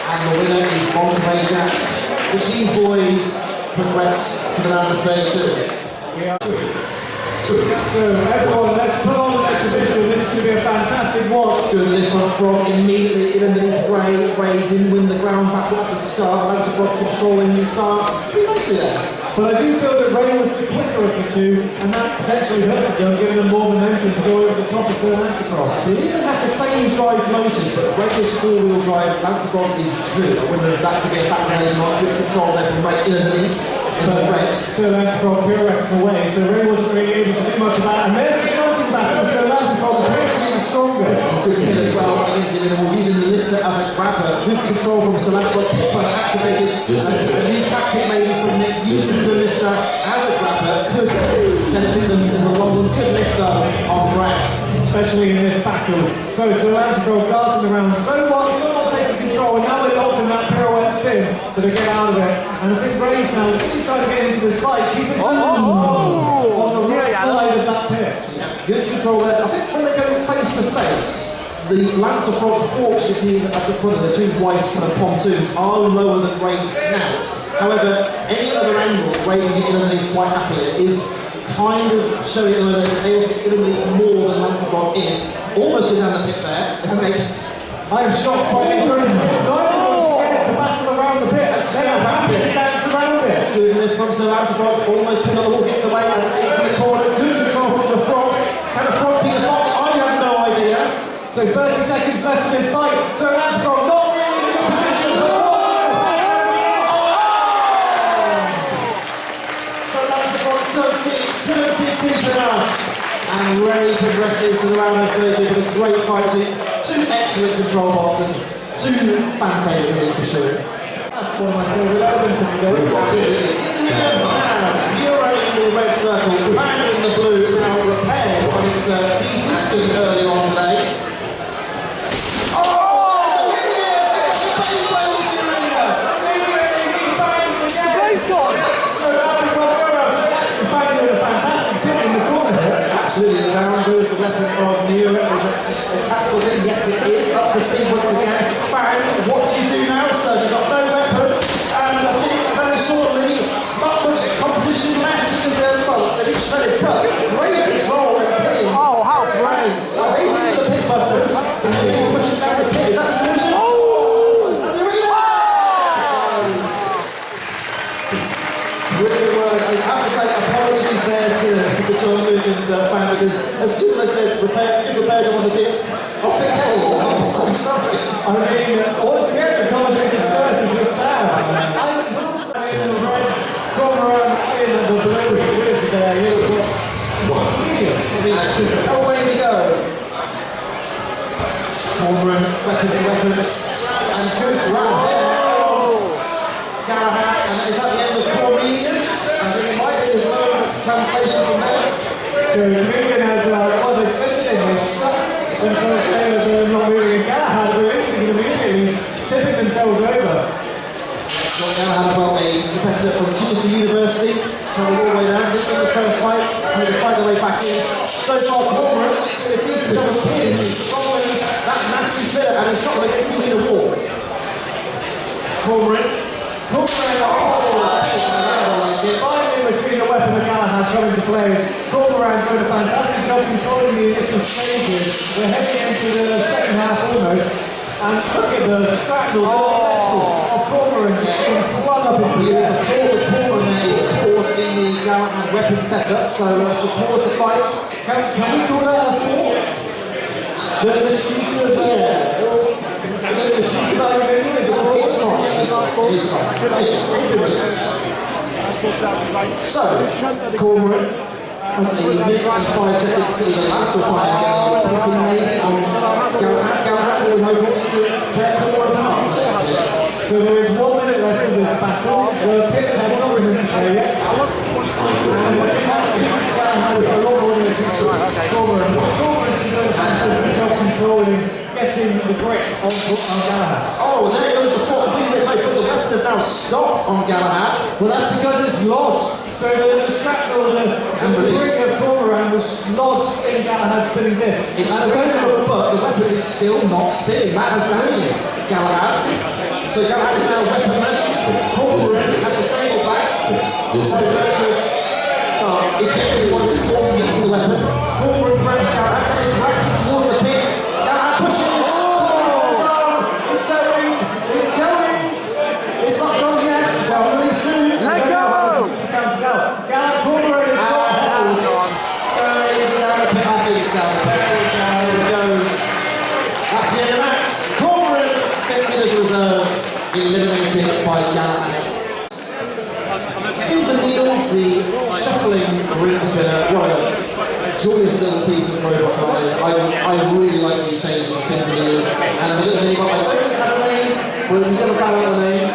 and the winner is Monterey Jack. The Cheese Boys progress to the round of 32. So everyone, let's put on an exhibition. This is going to be a fantastic watch. Good lift from Frog immediately underneath Ray. Ray didn't win the ground battle at the start. Lance Frog controlling the start. Pretty nicely there. But I do feel that Ray was the quicker of the two, and that potentially hurts them, giving them more momentum to go over the top of Sir Lancelot. They even have the same drive motors, but Ray's four-wheel drive, Lancelot is good. I wonder if that could be a factor later on. Good control there from Ray underneath. Sir Lancelot pirouetted away, so Ray wasn't really able to do much of that. And there's the shunting battle. Sir Lancelot was really stronger. Good hit as well. Using the lifter as a grabber. Good control from Sir Lancelot. Activated. A new tactic maybe from Nick. Using the lifter as a grabber. Could benefit them in the long run. Good lifter on Ray. Especially in this battle. So Sir Lancelot guarding around. So what? Someone taking control, and now they're locked in that pirouette spin to get out of it. And I think Ray's now really trying to get into this fight. Keep it on the right side of that pit. Good control there. I think when they go face to face, the Lancer Frog forks you see at the front of the two white kind of pontoons are lower than Ray's snout. However, any other angle Ray can get underneath quite happily is kind of showing them that they're able to more than Lancer Frog is. Almost goes down the pit there, escapes. I am shocked by this room. Everyone's scared to battle around the pit. They are happy to dance around it. Good lift from Sir Lancer Frog, almost pinned on the wall, gets away and into the corner. Good control from the Frog. Can a Frog be a fox? I have no idea. So 30 seconds left in this fight. Sir Lancelot not really in a good position. So Lancelot don't dig deep enough. And Ray progresses to the round of 30 with a great fight. Two excellent control bots and two fan favourites for sure. That's one of my favourite elements of the game. Euro in the red circle, Fan in the blue, now repaired on its Easton earlier on today. Absolutely, down goes the weapon of Europe. Is a tactical thing? Yes, it is. Up the speed once again. Bang! What do you do now, sir? You've got no weapon, and I think very shortly, not much competition left because they're being shredded. But great control and pitting. Oh, how great! Oh, he's into the pit button, and they're pushing down the pit. Is that the solution? Oh! Brilliant word. I have to say apologies there to the John Nugent fan because as soon as I said you prepared on the disc, I think, hey, I'm sorry. I mean, once again, the commentator's first is a sad. I will say in the red corner in the blue with there. Away we go. Corner, weapon to weapon, and good round there. Galahad, and is that the end of 4 million? I think it might be as well translation from there. So Milligan has was a good thing, they stuck themselves there, they're not moving, and Galahad releasing immediately, tipping themselves over. now have well a competitor from Chichester University, coming all the way down, this is the first fight, and they find their way back in. So far, Corcoran, with a decent double pin, following that nasty fitter, and it's not going to get too in the wall. Corcoran, Finally, we're seeing the weapon of Galahad come into play. Corcoran's doing a fantastic job controlling the initial stages. We're heading into the second half almost. And look at the straddle of Corcoran getting flung up into the air. Corcoran is caught in the Galahad weapon setup, so to pause the fights. Can we call that a pause? The sheet of the sheet of is a pause? So, Corcoran has a minute and 5 seconds to the last, we'll try and get a putting maybe on Galahad, we hope to tear Corcoran apart. So there is 1 minute left of this battle. The pit has not risen to play yet. And when it has Galahad with a lot more than Corcoran is doing a fantastic job controlling, getting the grip on Galahad. Oh, there goes the fourth Beetleweight, but the weapon has now stopped on Galahad. Well, that's because it's lodged. So the shrapnel and the ring of Corcoran was lodged in Galahad's spinning disc. It's spinning, but the weapon is still not spinning. That has damaged Galahad. So Galahad is now weaponless. Corcoran has the table back. So ejected one of the forces into the weapon. Corcoran grabs Galahad and is dragged toward the pit. Galahad pushes. It's going. It's going. It's not gone yet. It's really soon. Let go! Galahad Corcoran is gone. He's down the pit. I think it's down the pit. There it goes. That's the end of that. Corcoran, 10 minutes reserve, eliminated by Galahad. Skills and Needles, the shuffling ring spinner. Well, joyous little piece of robot I really like the changes to Skills and Needles. And a little mini bot, I don't think it has a name, but we never found out the name.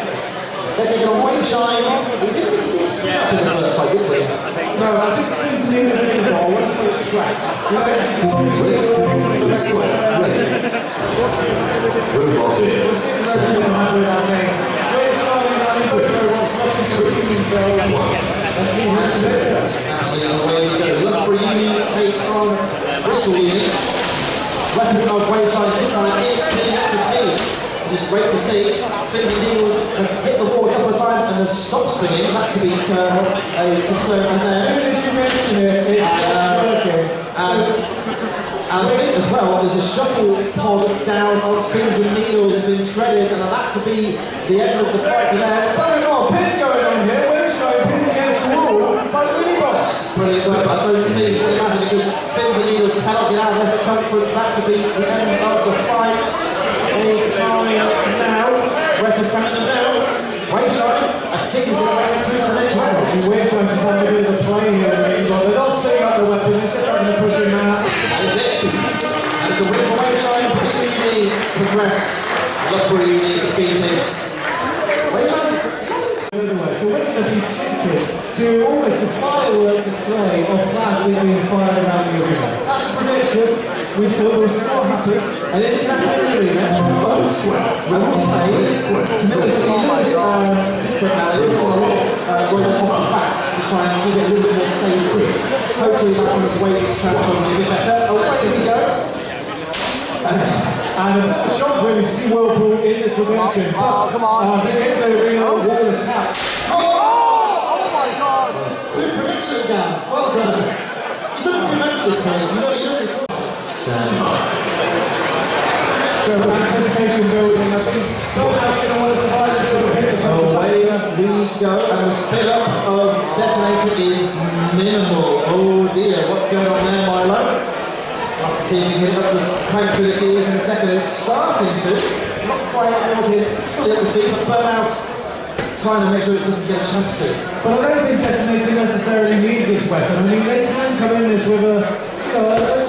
Let's take it on Weight Shine. We didn't really see a step in the first fight, did we? No, I think it's in the Beetle Brawl. What's the strap? Takes on Bristol unit. Weapon of Wayfire this time is spinning up the team. Which is great to see. Spinning Beetles have hit the wall a couple of times and have stopped spinning. That could be a concern in there. And I think as well, there's a shuffle pod down on Skills and Needles has been shredded, and that could be the end of the fight there. Oh, we've got a pin going on here. We're showing pin against the wall by the Beetles. Brilliant work, but I don't think it's going to matter because Skills and Needles cannot get out of their circumference. That could be the end of the fight. Any time now, referee's counting them down. Weight Shine, I think he's going to make it through the next round. Weight Shine's having a bit of a playing here, but they're not staying up the weapon, they're just trying to push him out. That is it. And the win for Weight Shine, Beetleweight progress. Luckily, defeated. Weight Shine. So we're going to be treated to almost a fireworks display of plastic being fired around the arena. That's a prediction. We thought it was not happening. And then it's happening in the arena. Oh, sweat. I will say, there's a little bit going off the back to try and keep it a little bit more stable. Hopefully that on its way to transform a bit better. Away we go. And a shot really see Whirlpool in this redemption. Oh, come on. They hit the arena, wall attack. Oh my God! Good prediction, Dan. Well done. You don't remember this game. You don't stand by. So anticipation building, I think Domino's going to want to survive until the hit the Away we go, and the spin up of Detonator is minimal. Oh dear, what's going on there, Milo? See if you can get up the crank through the gears in a second. It's starting to, not quite able to hit fully at the speed, but Burnout trying to make sure it doesn't get a chance to. But I don't think Detonator necessarily needs this weapon. I mean, they can come in this with a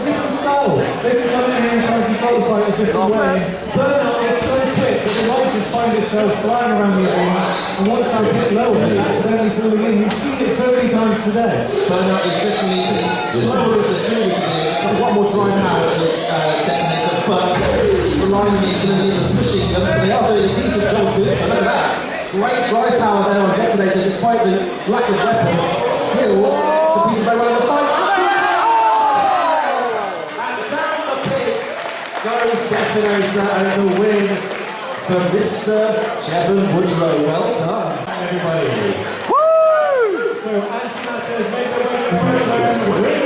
different style. They can come in here and try and control the fight a different way. Burnout is so quick that the light just find itself flying around the arena, and once I hit lower, it's accidentally falling in. You've seen it so many times today. Burnout is definitely slower as the shooter can do. Got one more drive now at this Detonator, but relying on the ability of pushing them. They are doing a decent job of it, I know that. Great drive power there on Detonator, despite the lack of weapon. Still, competing very well in the fight. And down the pits goes Detonator, and the win for Mr. Jevon Woodrow. Well done. Everybody. So antimatters make their way to the program.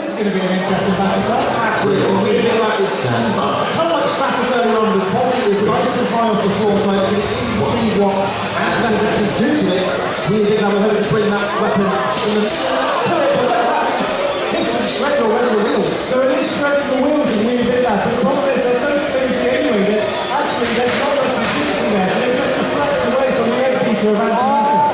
It's going to be an interesting battle. Absolutely. Stand by. Unlike Stratus earlier on, the body is nice and high off the floor, so you can see what antimatters actually do to it. We didn't have a hope to bring that weapon in the shred already the wheels. So it is shredding the wheels and really did that. But the problem is they're so fancy anyway that actually there's not much consistency there. They're just deflected away from the air feature of antimatter.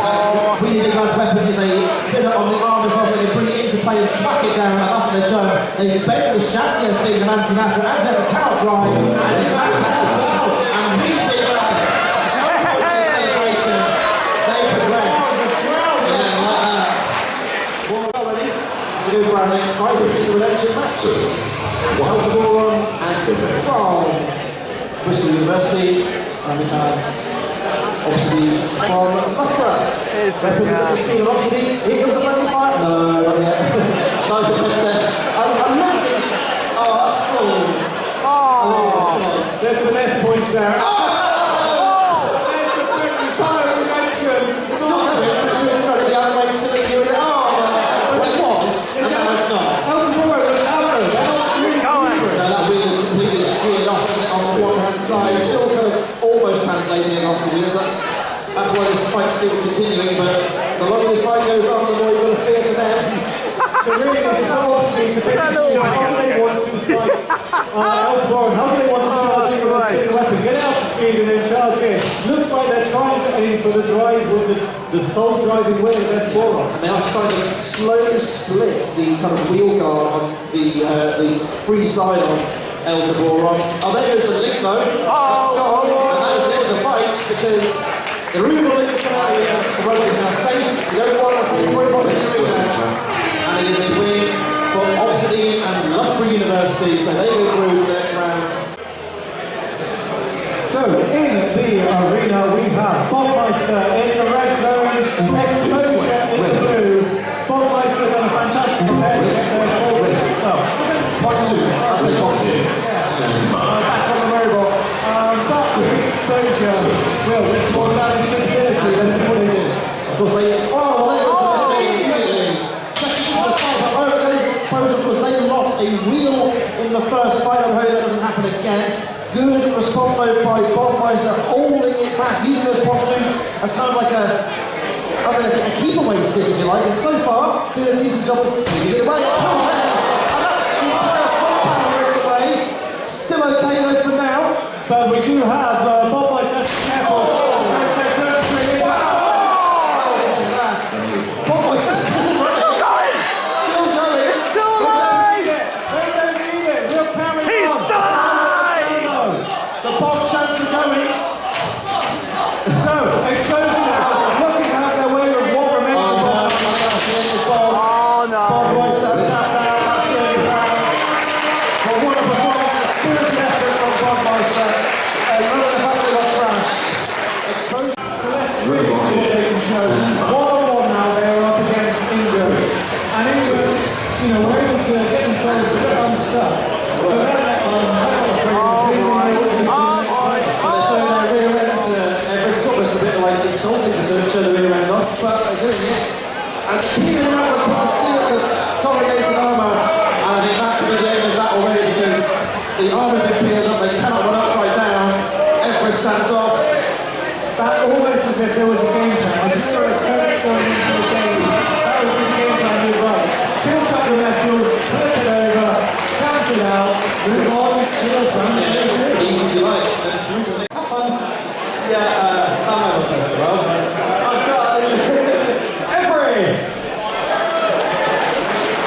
Really big guy's weapon is a spinner on the arm as well, so they bring it into play and whack it down, and that's what they've done. They bent the chassis as being an antimatter, and then the cannot drive, and it's back out, and we think that celebration, they progress. Yeah, like that. Well, ready to go for our next fight. This is the redemption match. Wild Ball from Bristol University, and we have obviously from Loughborough. Obviously, here comes the friendly fire. No, not yet. Nice attempt there. I love it. Oh, that's cool. Oh, There's the best points there. oh, There's the friendly fire redemption. it's not going to start the other way, so that you're in it. Oh, well, it was, and now it's not. How's the water? They're not really No, that wheel is completely sheared off on the one hand side. It's still kind of almost translating across the wheels. That's why this fight's still continuing, but the longer this fight goes on, the more you've got to fear for them. So really, this is obviously to pick how do they want to fight Outborn? How do they want to charge in with a single weapon? Get out to speed and then charge in. Looks like they're trying to aim for the drive with the sole driving wheel against Boron. And they are starting to slowly split the kind of wheel guard on the free side on El Boron. Oh, there goes the link though. It's on, and that was the end of the fight because the Ruben link has come out here. The road is now safe. The only one that's safe robot in the arena. And it is a win for Obsidian and Loughborough University, so they go through the next round. So in the arena we have Botmeister in the red zone, Exposure in the blue. Botmeister done a fantastic pair to get their forward. Point two. Back on the robot. But with Exposure, well, with more damage visibility, let's see what they do. Of course, they immediately. Second to the fight, but over goes Exposure because they lost a wheel in the first fight. I'm hoping that doesn't happen again. Good response though by Botmeister, holding it back, using those pontoons as kind of like a keep-away stick, if you like. And so far, doing a decent job of moving it away. And that's the entire firepower away. Still okay though for now. But we do have Botmeister, careful. Botmeister still going. Still going. Still alive! They don't need it. We'll carry on. He's still alive! The bomb chance are going. So, Exposure looking to have their way with what remains of Oh no. Botmeister taps out. That's the end of the round. But what a performance. A spirited effort from Botmeister. And none of the fact they got thrashed. Exposure. So let's really see what they can show. 1-on-1 now, they're up against England. And England, you know, were able to get themselves a bit unstuck. So they're So they're showing their rear end. It's almost a bit like insulting to show the rear end off, but they're doing it. And peeling around the past steel of the corrugated armour. And I think that could be the end of that already because the armour's been peeled up, they cannot run upside down. Everest stands off. that almost as if there was a game plan. I just saw a coach going into the game. That was his game plan, you're right. Tilt up the metal, flip it over, count it out, move on, chill, done. Easy as you like. Have fun. Yeah, I'm not a person. I've got Everest!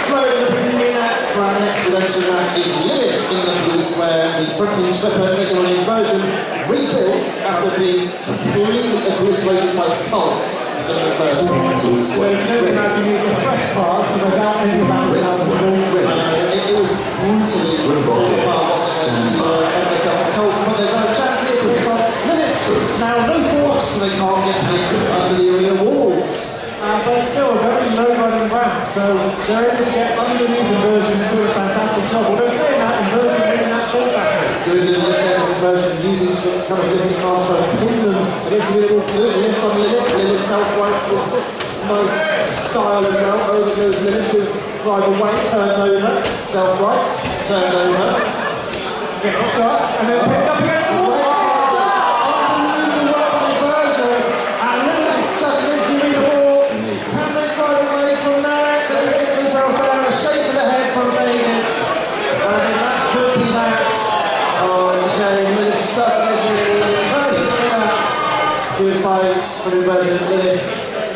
Slowly looking in for our next redemption match is Lilith in the blue square. The Franklin Stripper taking on Inversion, rebuilt after being completely obliterated by cults in the first round. So you can imagine it's a fresh part, so without any balance out of the ball. It was brutally fast and the cults, but they've got a chance here to hit on Lilith. Now so they can't get under the arena walls. But still a very low running ramp, so they're able to get underneath inversions and do a fantastic job. Although saying that, inversion really that tilt back. Doing the inversion, using kind of lifting arms, so pin them against the middle, lift on Lilith, Lilith self-rights with nice style as well. Over goes Lilith to drive away, turned over, self-rights, turned over. Gets stuck, and then picked up against the wall. Good fights for inversion.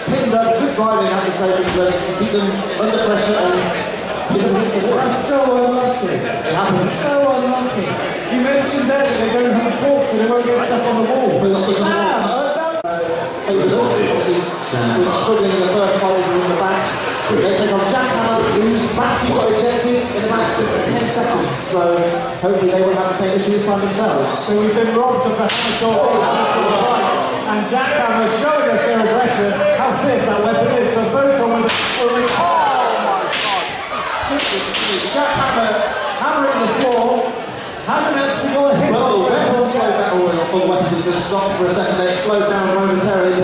Pinned up, good driving at the same time, keep them under pressure and keep them hit the wall. That's so unlucky. It happens. So unlucky. You mentioned there that they don't have forks so they won't get stuck on the wall. But also the wall. Obviously, was struggling in the first fight in the back. They take on Jackhammer, whose battery got ejected in about 10 seconds. So hopefully they won't have the same issue this time themselves. So we've been robbed of the hammer sword. And Jackhammer showing us their aggression, how fierce that weapon is. The photo was oh my god! Jackhammer hammering the floor. Hasn't actually got a hit. Well, the weapon slowed down. Oh, I thought the weapon was going to stop for a second there. It slowed down momentarily.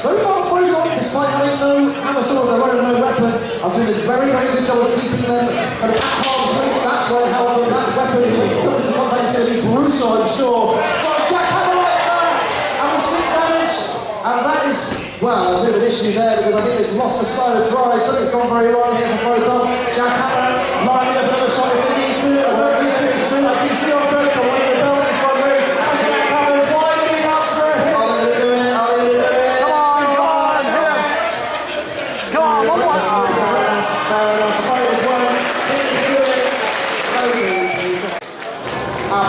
So far, froze on despite having no hammer sword of their own, no weapon. I was doing a very, very good job of keeping them kind of at arm's reach. That's why it held them. That weapon, if it comes into contact, it's going to be brutal, I'm sure. But Jackhammer like that! And we'll see damage. And that is, well, a bit of an issue there because I think they've lost the side of drive. Something's gone very wrong here for Photon. Jackhammer lining up another shot if they need to. I can see on Photon one of the belts in front race. And Jackhammer's lining up for a hit. Are they doing it? Are they doing it? Come on, one more.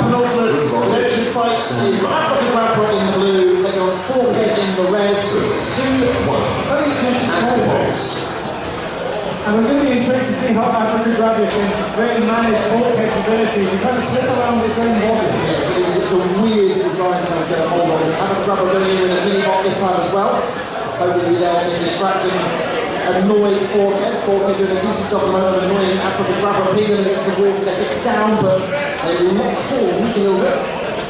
Penultimate legend fights is African Rapper in the blue, they go on 4K in the red, 2 very good controls. And we're going to be intrigued to see how African Rapper can really manage all capabilities and kind of flip around his own body. Yeah, it's a weird design to kind of get a hold of it. African Rapper going in with a mini bot this time as well. Hopefully there to distract him. Annoying 4K doing a decent job at the moment of annoying African Rapper, pinging against the wall to get down, but they lock forwards a little bit.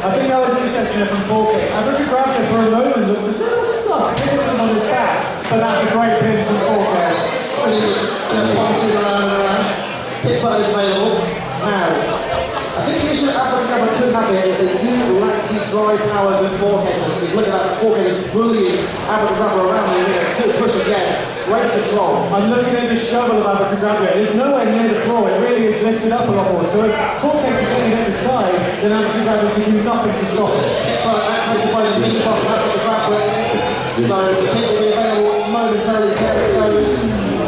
I think that was interesting from 4K. African Rapper for a moment looked a little stuck, hitting him on his back, but that's a great pin from 4K. Spinning it, bouncing around and around. Hit button is available. Now, I think the issue that African Rapper could have here is they do lack the drive power with 4K. So you look at that, 4K is bullying African Rapper around the arena. Good push again. Great control. I'm looking at this shovel of African Rapper. It's nowhere near the floor. It really is lifted up a lot more. So if 4K can get it at the side, then African Rapper can do nothing to stop it. But that takes away the mini boss of African Rapper. So the pick will be available momentarily. There it goes.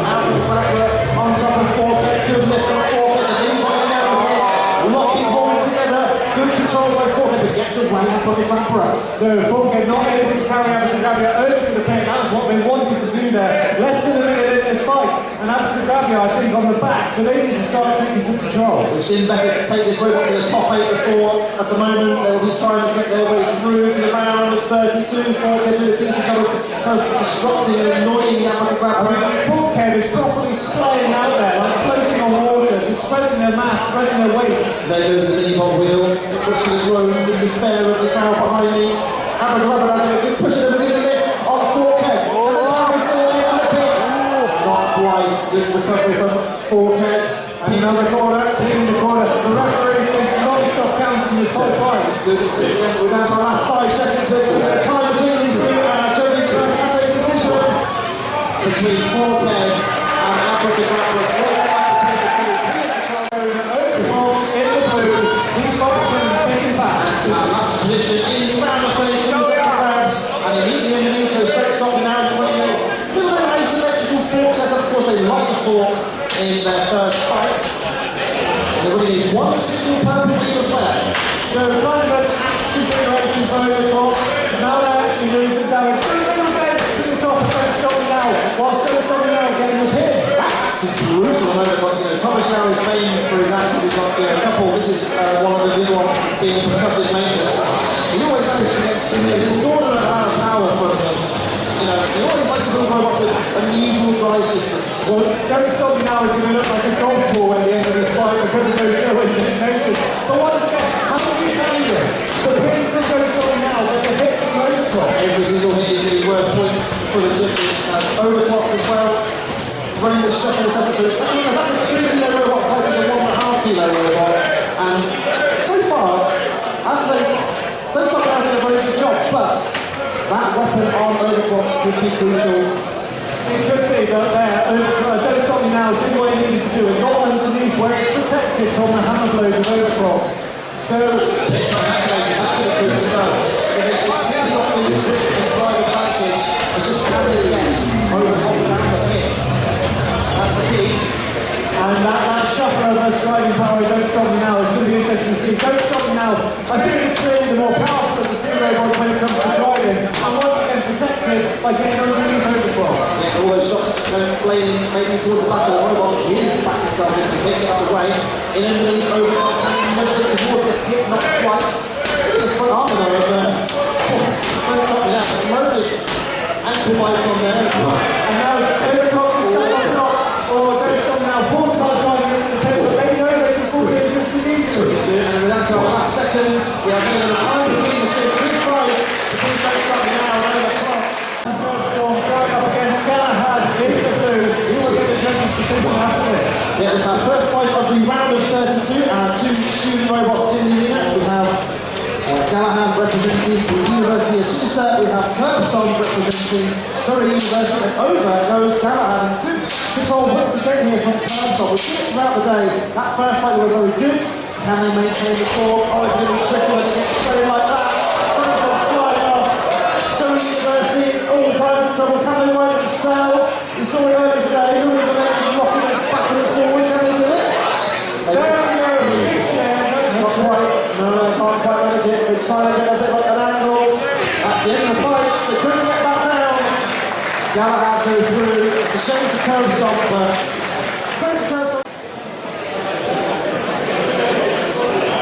African Rapper on top of 4K. Good lift from 4K. The mini boss now here. Locking balls together. Good control by 4K, but gets away African Rapper. So 4K not able to carry African Rapper over to the pin. That's what they wanted to do there. Less than a minute in this fight. And African Rapper, I think, on the back. So they need to start taking some control. We've seen Beckett take this robot to the top 8 before. At the moment, they'll be trying to get their way through to the round of 32. 4K doing a decent job of disrupting and annoying African Rapper. 4K is properly splaying out there, like floating on water, just spreading their mass, spreading their weight. There goes the mini bot wheel, pushing the groans in despair of the crowd behind me. African Rapper having a good push of the middle lift on 4K. And then now 4K on the pit. Not quite. Good recovery from 4K. And another corner. In the corner, the referee is non-stop counting the side fight. Good to see. We're down to our last 5 seconds. The time between these two and Joey's going to have a decision between 4K and African Rapper. Position in the round of 32 grabs and immediately underneath goes straight stopping now. Still a nice electrical fork setup. Of course, they lost the fork in their first fight. They really need one single purple wheel as well. So kind of an axe configuration for the top. Now they're actually doing some damage. Three little beds to the top of French stopping now. While still stopping now, getting the pin. That's a brutal moment, but Thomas Shower is famed for his actions. He's got a couple. This is one of the big ones being percussive maintenance. He always managed to get an inordinate amount of power is going to look like a golf ball at the end of this fight because of those no indentations. But once again, how do you handle this? The pin from goes on now, but the hit from overclock. Every single hit is going to be worth points for the judges. Overclock as well. Running the shuffle is up to it. That's a 2 kilo robot fighting a 1.5 kilo robot. And so far, I'd say those top guys did a very good job, but that weapon on overclock could be crucial. It could be, but there, Don't Stop Me Now did what it needed to do. It got underneath where it's protected from the hammer blows of overclock. So, It's not the advantage. It's just how they get overclock down the hits. That's the key. and that shuffle of her striding power, Don't Stop Me Now, is going to be interesting to see. Don't Stop Me Now, I think it's clearly the more powerful of the two robots when it comes to driving, and once again protected by getting underneath overclock. Yeah, all those shots blading, making towards the back of the robot, really back itself in to pick it up away. In underneath overclock, and most of it towards it, hit not twice. The front arm though of Don't Stop Me Now, loads of ankle bites on there. And now overclock is standing on top, or Don't Stop Me Now, Paul starts driving into the table, but they know they can fall in just as easily. And we're down to our last seconds. We are going to the final between the two big fights between Don't Stop Me Now and overclock. And Storm going up against Galahad in the blue. Who will get the judges' decision after this? Yeah, it's our first fight of the round of 32. Our two shooting robots in the arena. We have Galahad representing the University of Chichester. We have Curbstone representing Surrey University. And over goes Galahad. Good control once again here from Curbstone. We've seen it throughout the day. That first fight they were very good. Can they maintain the form? Oh, it's going to be tricky when they get straight like that. Curbstone flying off. Surrey University, all kinds of trouble. Can they work themselves? We saw it earlier today. Who are going to make them rocking it back and forward? Can they do it? Not quite. No, they can't quite manage it. They try to get a bit like an angle. At the end of the fights, they couldn't get back down. Galahad goes through. It's a shame for Curbstone, but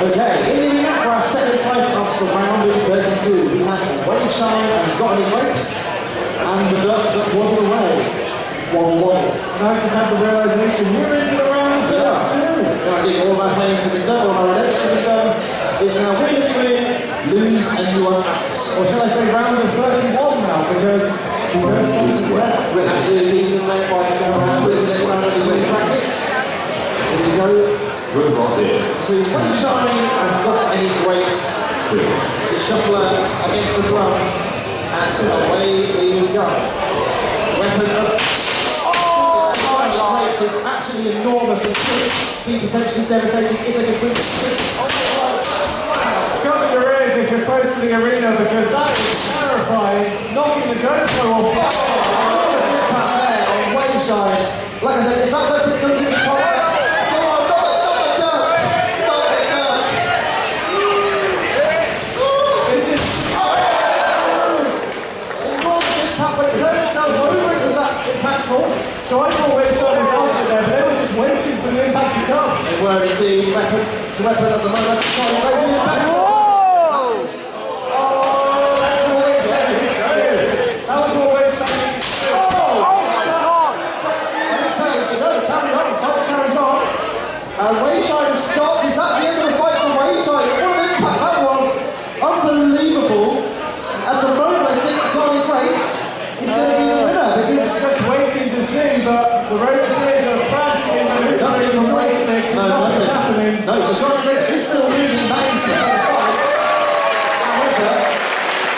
okay, here we are for our second fight of the round of 32. We have Waveshine and Got Any Grapes, and the duck that wobbled away. Wobble wobble. Now I just have the realisation we're into the round of 32. I think all my playing to be done, all my redemption to be done, is now win if you win, lose and you are out. Or shall I say round of 31 now, because We're absolutely decent mate by the round with the round of the winning brackets. Here we go. Robot here. So Waveshine and Got Any Grapes. The shuffler against the drum, and away we go. Weapon up. Is absolutely enormous and could be potentially devastating if they can bring it through. cover your ears if you're close to the arena, because that is terrifying, knocking the GoPro off. Enormous impact there on Waveshine. Like I said, if that weapon comes in combat, come on, stop it, stop it, Dirk! This is Enormous impact, but it turned itself over, it was that impactful. so I thought Waveshine was after there, but they were just waiting for the impact to come. They were indeed the weapon at the moment, trying to raise the impact. That was what Waveshine needed to do. Waveshine has stopped. Is that the end of the fight for Waveshine? What an impact that was! Unbelievable. At the moment, I think Connie Grace is going to be the winner because Just waiting to see, but the robots are frantic in the nothing from Grace. nothing's happening. No, so Connie Grace is still moving. That is the fight. However,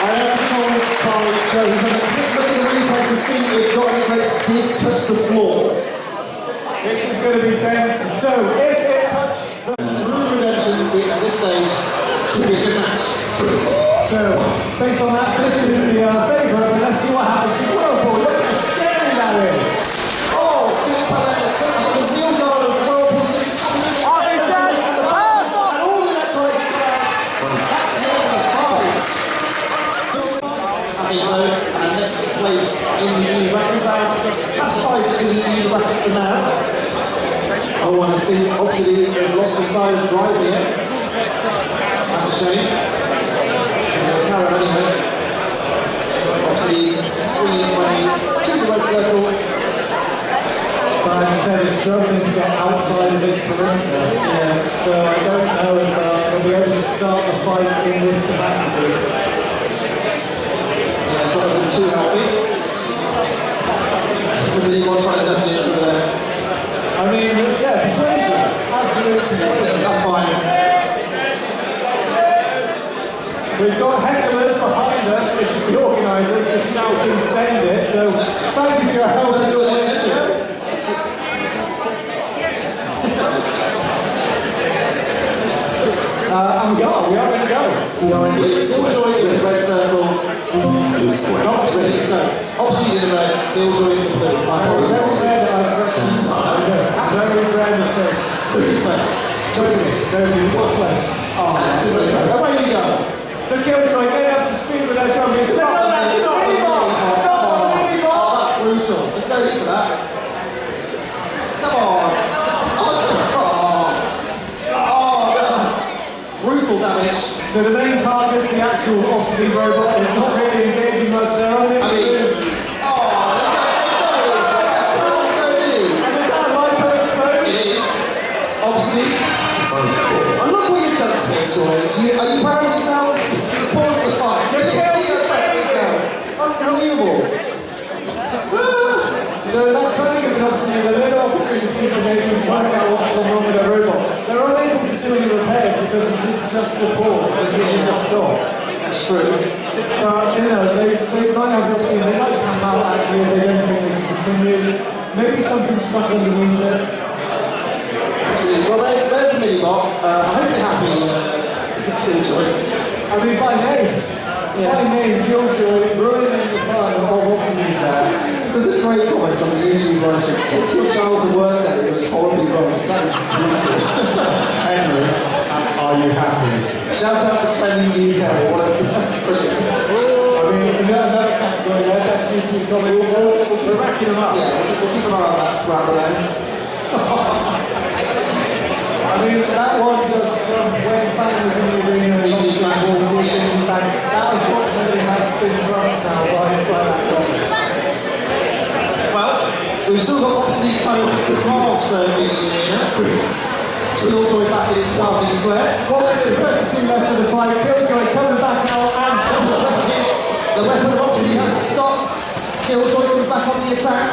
I have told Carl, so he's going to quick look at the replay to see if Connie Grace did touch the floor. This is going to be tense. So, if it touched the... Redemption at this stage should be a good match. So, based on that, this is the favourite, but let's see what happens to Whirlpool. Look how scary that is. Oh, good play. The real goal of Whirlpool. And all the electronic that's the end of the fight. And next place in the uni bracket. That's fight in the uni bracket for now. Oh, and I think obviously has lost the side of drive here. That's a shame. Carry on anyway. Obviously swinging his way to the red circle. But as I said, it's struggling this perimeter. Yeah, so I don't know if we'll be able to start the fight in this capacity. Yeah, it's got to be too healthy. Really want to try to dust it over there. I mean, yeah, persuasion. Absolutely. That's fine. We've got hecklers behind us, which is the organisers, just shouting send it, so thank you for your help. And we are ready to go. We are indeed. Killjoy in the red circle. Not ready, no. Opposite in the red, Killjoy in the blue. Very red, very red mistake. Very what place? Oh, away you go. So Killjoy, get up to speed with that drum. That's brutal. Let's go for that. Come on. Brutal damage. So the main carcass, the actual Oxley robot, is not really engaging much there, are they? I mean, and is that a lipo explode? it is. Obviously. And look what you've done here, Joy. Are you proud of yourself? Pause the fight. Unbelievable. So that's kind of given Oxley a little opportunity to maybe work out what's gone wrong with their robot. They're unable to do any repairs because it is just a pause, it's just a stop. That's true. So, you know, they might have the opportunity, they might come out actually if they don't think they can continue. Maybe something stuck underneath it. Absolutely. Well, there's the mini-bot. I hope you're happy, Killjoy. I mean, by name. Yeah. By name, Killjoy, ruining the fun of what's in there. There's a great comment on the YouTube version. Take your child to work that it was horribly wrong. That is brutal. Henry, are you happy? Shout out to Clemmy UK. That's brilliant. I mean, another category there, best YouTube comment. We're racking them up. Yeah, we'll keep an eye on that throughout the day. I mean, that one does from when fans in the arena and obviously that unfortunately has been dropped now by that one. Well, we've still got obviously kind of halves in the arena. Killjoy back in its starting square. What we're doing, 32 left of the fight. Killjoy coming back out and the weapon obviously has stopped. Killjoy comes back on the attack.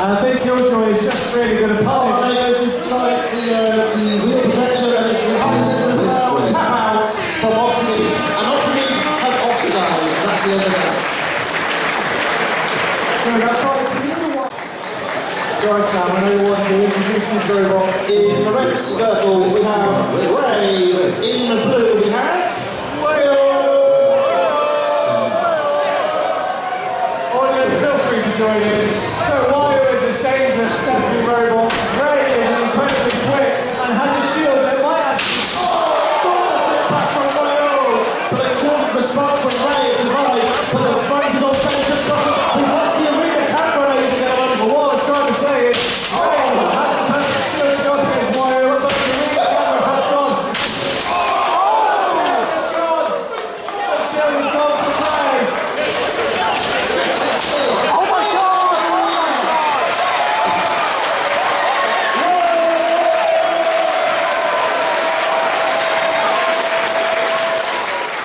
and I think Killjoy is just really going to punish. There goes inside the wheel protector and it's the high second as well. Tap out from Oxley. And Oxley has oxidized. That's the end of that. So that's right. Right, Sam, I know you want to introduce these robots. In the red circle we have Ray. In the blue we have Audience, feel free to join in. So Wario is a dangerous, deadly robot. Ray is incredibly quick and has a shield that might actually... back from Wario. But a quick response from Ray to survive. But the front is on Benson. Who has the arena camera to get on. But what I was trying to say is, Ray has the perfect shield to go against Wario, but the arena camera has gone. It's gone! The shield is gone for Ray. Oh my God!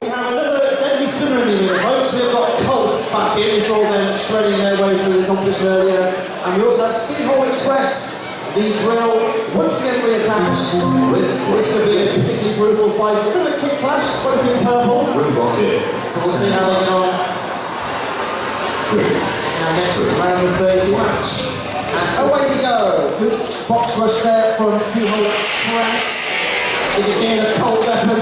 We have another deadly ceremony here, folks. We've got Colts back in. We saw them shredding their way through the competition earlier. And we also have Speedhall Express, the drill, once again reattached. This will be a particularly brutal fight. A bit of a kick clash, both in purple. We'll see how they get on. Now next round of 30 match. And away we go. Good box rush there from Speedhall Express. You can hear the Colt weapon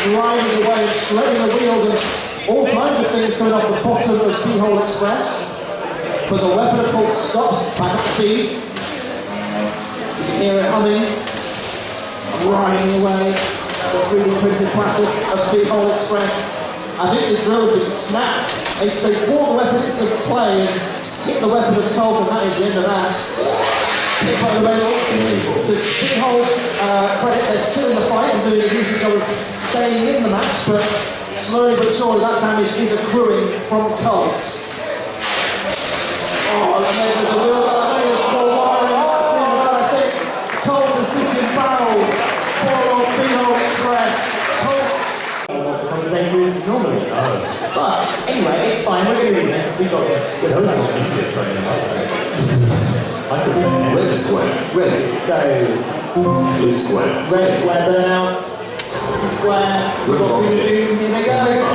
grinding away and shredding the wheels and all kinds of things coming off the bottom of Speedhall Express. But the weapon of Colt stops back at speed. You can hear it humming, grinding away the 3D printed plastic of Speedhall Express. I think the drill has been snapped. They brought the weapon into play and hit the weapon of Colt, and that is the end of that. Hit by the rail. To Speedhall's credit, they're still in the fight and doing a decent job of staying in the match, but slowly but surely that damage is accruing from Colt. Oh, and there's the wheel, there's more wiring, we got this. Those are not easy to train up. I could say Red square. Red. So, Blue square. red square burnout. Square. We've got Beetles. Here they go.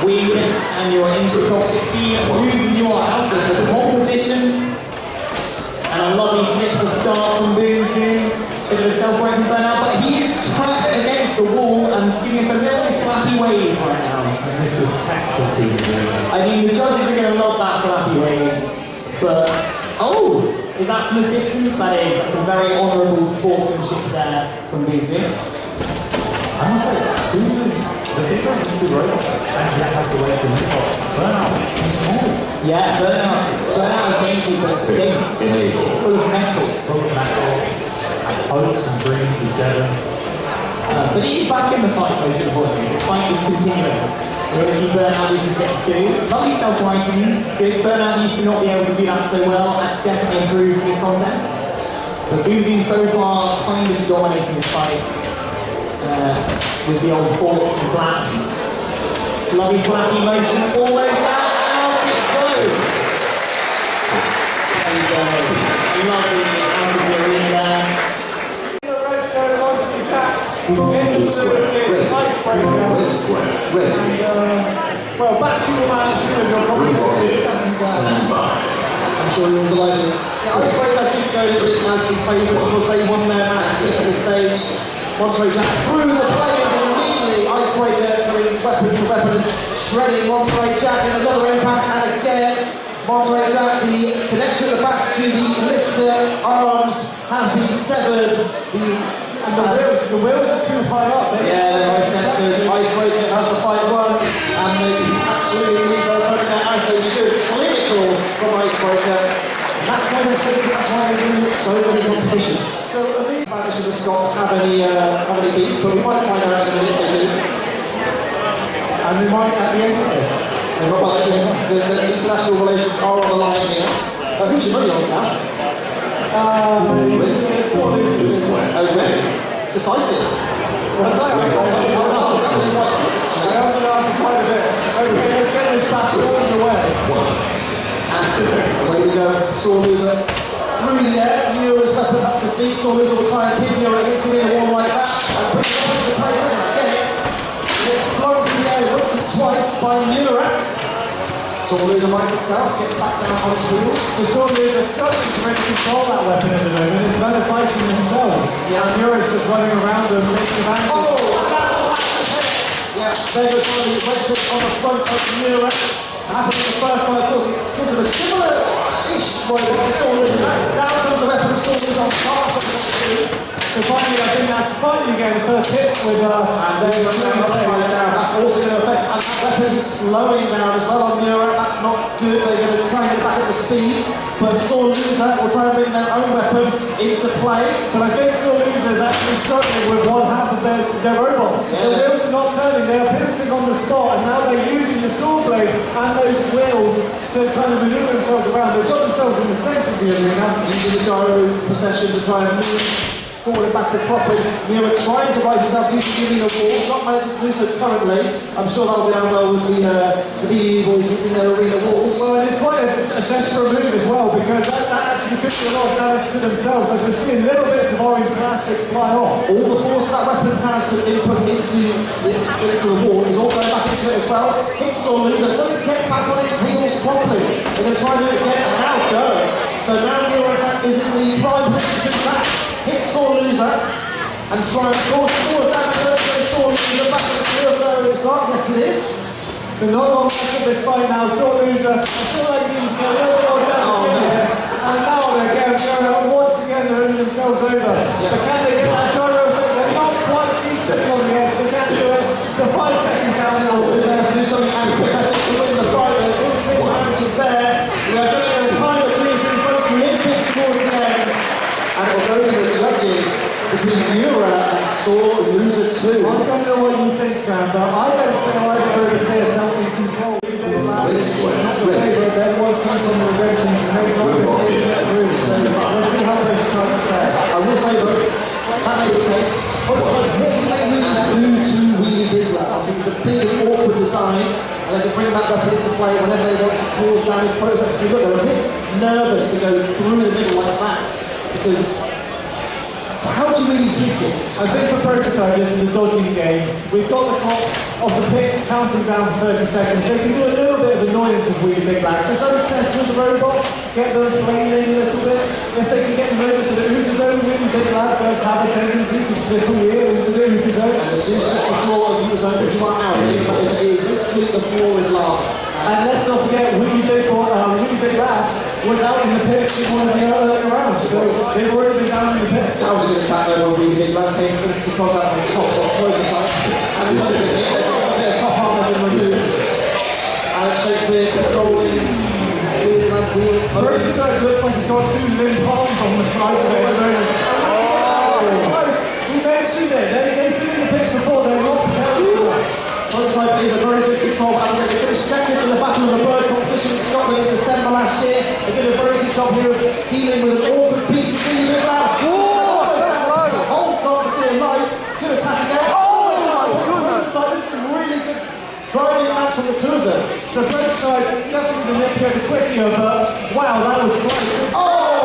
Win, and you're into the top 16. Losing, you are out of the pole position. And a lovely hit to start from Boozing. Bit of a self-working burnout, but he is trapped against the wall and giving us a little flappy wave right now. and this is tactical team. I mean, the judges are going to love that flappy wave, but oh, is that some assistance? That's some very honourable sportsmanship there from Boozing. I must say, the difference is the robots, and that has to wait for the burnout. It's so small. Yeah, burnout is easy, but it's big. It's full of metal. Full of metal, and hopes and dreams together. But he is back in the fight, most importantly. The fight is continuing. We're going to see Burnout losing against Stu. Lovely self-writing, it's good. Burnout used to not be able to do that so well. That's definitely improved his content. But Boozing so far kind of dominating this fight. With the old forks and flaps. Lovely flappy motion all the way down. Out it goes. There you go. Lovely out of the arena there. Red square. Well, back to your man, I'm sure you're all delighted. Yeah, Icebreaker, I think, goes for this nicely favourite because they won their match at the stage. Monterey Jack through the players and immediately Icebreaker coming weapon to weapon, shredding Monterey Jack in another impact, and again Monterey Jack, the connection at the back to the lifter arms has been severed. The wheels are too high up. Yeah, they're very sensitive. Icebreaker has the fight won, and they absolutely leave their opponent as they should. Clinical from Icebreaker. And that's why they're so good, that's why they do so many competitions. So the Spanish and the Scots have any beef, but we might find out in a minute they do. And we might at the end of this. So the international relations are on the line here. Who's your money on that? Okay. Decisive. I underlined quite a bit. Okay, let's get this back all the way. Away we go. Sore loser through the air. Mura's weapon up to speed. Sore loser will try and pin Mura into a wall like that and bring it on to the players and gets flown through the air once and twice by Mura. Sore loser might itself get back down on his heels. The Sore loser struggling to really control that weapon at the moment. It's kind of fighting themselves. Yeah, and Mura's just running around them, taking advantage. Oh, that's a massive hit! Yeah, David finally went on the front of Mura. Happened in the first one, of course, it's sort of a similar-ish way of the Sore loser. Down comes the weapon of Sore loser on top of the two. So finally, I think that's finally getting the first hit with And then that's also going to affect, and that weapon is slowing down as well on Mura. That's not good. They're going to try and get back at the speed. But Sore loser will try and bring their own weapon into play. But I think Sore loser is actually struggling with one half of their robot. Yeah. The wheels are not turning, they are pivoting on the spot, and now they're using the saw blade and those wheels to kind of maneuver themselves around. They've got themselves in the centre of the arena. Using the gyro procession to try and move forward and back to properly. Mura trying to right himself using the arena wall. Not managing to do so currently. I'm sure that'll go down well with the Beetleweights using their arena walls. Well, and it's quite a desperate move as well, because that actually could do a lot of damage to themselves. As we're seeing little bits of orange plastic fly off. All the force that weapon has to input into the wall is all going back into it as well. Hits Sore loser, doesn't get back on his heels properly. They're going to try and do it again, and now it does. So now Mura is in the prime position to attack. Hits Sore loser and try and cause more damage. Sore loser back in the field there it's got. Yes, it is. So not long after this fight now, Sore loser, I feel like he's got a little more damage in here. And now they're getting once again they're in themselves over. But can they get that gyro effect? They're not quite too sitting on the edge. They can't do it. The 5 second count now. They have to do something and quick. I think we're in the fight. The damage is there. We are going to time of reason both limping towards the end. And it will go to the judges between Mura and Sore loser 2. I don't know what you think, Sam, but I don't think either over here don't be controlled. There was time from the red team to make one of the things. So let's see how they try to play. I will say though, that may be the case. What they really do to really big round is a big and awkward design. and they can bring that weapon into play whenever they want to cause damage. Prototypes, see, look, they're a bit nervous to go through the middle like that, because how do you really hit it? I think for Prototype this is a dodgy game. We've got the clock of the pick counting down for 30 seconds. They can do a little bit of annoyance with Wheelie Big Black. Just unsettle the robot, get them flailing a little bit. If they can get them over to the Ooter Zone, Wheelie Big Black does have a tendency to flip away into the Ooter Zone. And as soon as the floor of the Ooter Zone, you are out. It is literally the floor is lava. And let's not forget, Wheelie Big Black was out in the pit in one of the earlier rounds, so they've already been down in the pit. That was a good attack over when Wheelie Big Black came into contact with the top of Prototype. And it was a bit of top armor been removed. And Shakespeare controlling Wheelie Big Black. Prototype looks like he's got two limb palms on the side of it. We mentioned it, they've been in the pits before, they're not prepared for that. Prototype is a very good control battle. They finished second in the Battle of the Bird competition in Scotland in December last year. They did a very good job here of healing with an awesome piece of Wheelie Big Black. Holds on for dear life. Good attack again. Oh my goodness! This is a really good driving match from the two of them. The Prototype definitely the next bit quicker, but wow, that was great. Oh!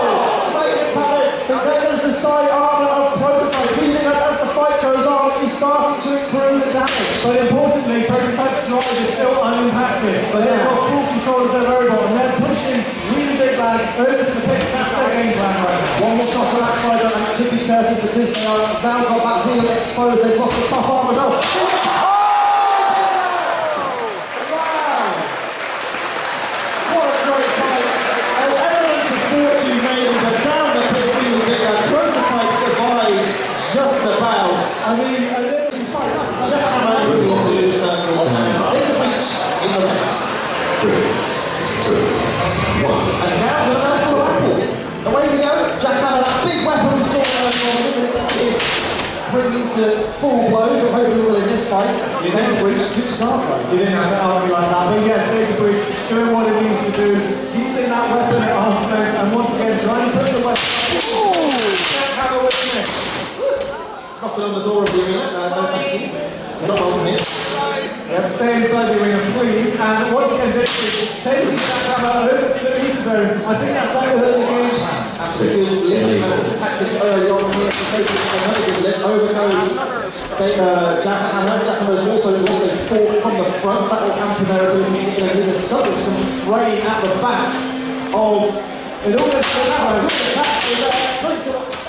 Great impact. And there goes the side armor of Prototype. We think that as the fight goes on, he's starting to improve the damage. But importantly, Prototype's knowledge is still unimpacted. But they've got full control of their robot, and they're pushing Wheelie Big Black over to the pit. That's their game plan right now. One more shot on that side, and it could be careful because they are now got that wheel exposed. They've lost the top armor. No. What a great fight. An element of fortune maybe, but down the pit Wheelie Big Black. Prototype survives just about. I mean, a little fight. Jackhammer into the beach in the net. 3, 2, 1. And now the mouthful of apples. Away we go. Jackhammer, that big weapon we saw earlier on, is bringing to full blows. We're hoping we will in this fight. Data Breach, good start though. You didn't have to argue like that, but yes, Data Breach doing what it needs to do, keeping that weapon at arm's length, and once again trying to put the weapon. Jackhammer with the miss. Knocking on the door of the arena. No, thank you. Not on me. Yep, stay inside the arena, please. And once again, Victory, taking Jackhammer over to the Ooter Zone. I think that's like the game plan. Absolutely. Tactics early on here to take it another good lift. Over goes Jackhammer. Jackhammer's also fought from the front. That will hamper their ability to get in. Something's come spraying at the back of. It almost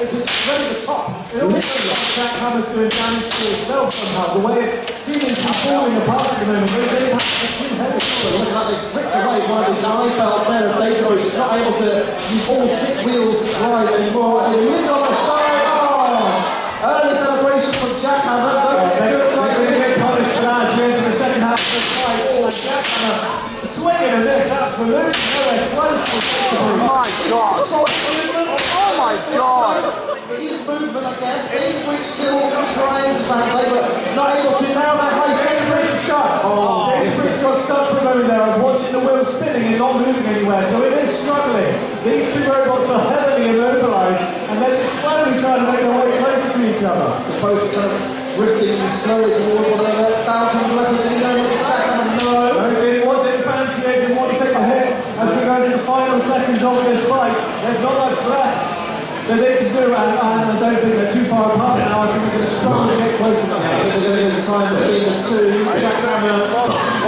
It's ready to top. It almost looks like Jackhammer's doing damage to itself somehow. The way it's seeming to be falling apart at the moment. They have to be too heavy. Look at that, they've ripped away one of the knives out there of Data Breach. Not able to use all 6 wheels drive anymore. And they move on the side. Oh! Early celebration from Jackhammer. They're going to get punished for that during the second half of the fight. Oh, and Jackhammer swinging and this absolutely nowhere close to Oh my god! Oh my god! It is movement, I guess. Data Breach still trying to translate, but not able to. Now that high Data Breach stuck. Data Breach got stuck for a moment there. I was watching the wheel spinning and not moving anywhere, so it is struggling. These two robots are heavily immobilized, and they're slowly trying to make their way closer to each other. both kind of drifting slowly toward one another. Falcon weapons, you know, Jackhammer, no. Didn't fancy it, didn't want to take a hit. As we go into the final seconds of this fight, there's not much left that they can do, and I don't think they're too far apart now. I think they're going to struggle to get closer to that. There's going to be time between the two. Jackhammer,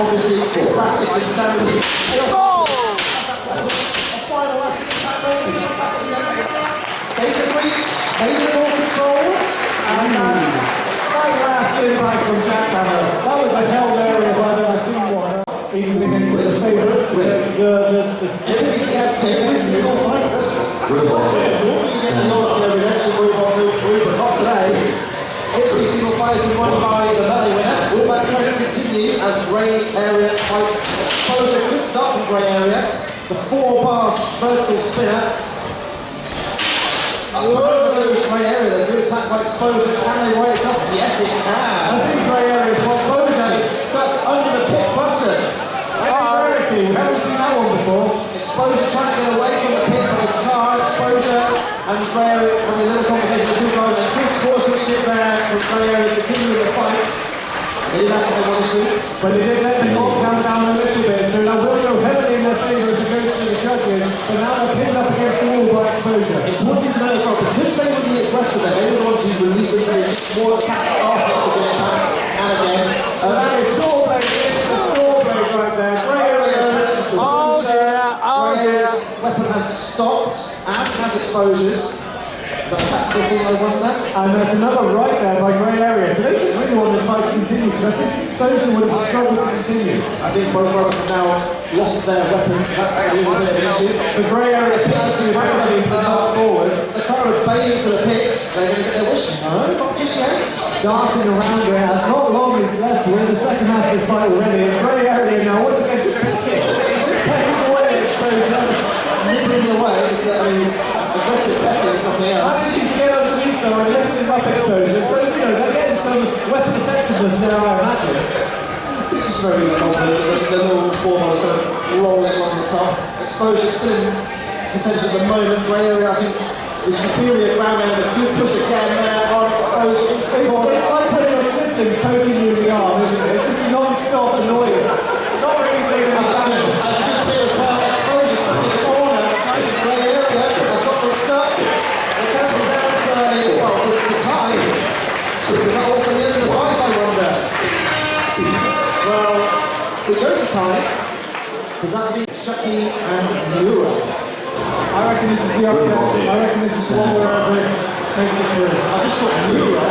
obviously, practically damaging. Final last attack, Beetle Breach, maybe more control. And that last impact from Jackhammer, that was a hell area if I've ever seen one. Even against the favourites, every single fight. Normally you get a lot of redemption move on move through, but not today. Every single fight is won by the melee winner. Will that trend continue as grey area fights? Exposure could start from grey area. The 4-bar vertical spinner. Grey area, they're good attack by exposure. Can they raise up? Yes, it can. I think grey area is Exposure is stuck under the pit button. rarity. We haven't seen that one before. Exposure trying to get away from the pit of the car. Exposure and grey area having a little competition with two guys. They good sportsmanship there from grey area continuing the fight. They did that's what they want to see. But they did let the clock count down stopped, as has Exposures. And there's another right there by Grey Area, so they just really want this fight to continue, because I think Exposure would have struggled to continue. I think both rovers have now lost their weapons, that's a little bit of an issue. The Grey Area has the ability to dart forward. The crowd are baying for the pits, they're going to get their wish. No, not just yet. Darting around there, as not long is left, we're in the second half of this fight already. And Grey Area now, once again, just pecking away at Exposure. Nipping away, it's aggressive betting, nothing else. How did you get underneath though and lifting up Exposure? So, you know, they're getting some weapon effectiveness there, I imagine. This is very confident, the little form is kind of rolling along the top. Exposure still in contention at the moment. Grey Area, I think, is superior ground there, but good push again there on Exposure. It's like putting a system poking you in the arm, isn't it? It's just non-stop annoyance. Not really doing any damage. Exposure stuck in the corner. Grey Area, I've got them stuck. They're counting down to the time. Is that also the end of the fight, I wonder? Well, we go to time. Does that mean Chucky and Mura? I reckon this is the upset. I reckon this is the one where everybody makes it through. I just thought Mura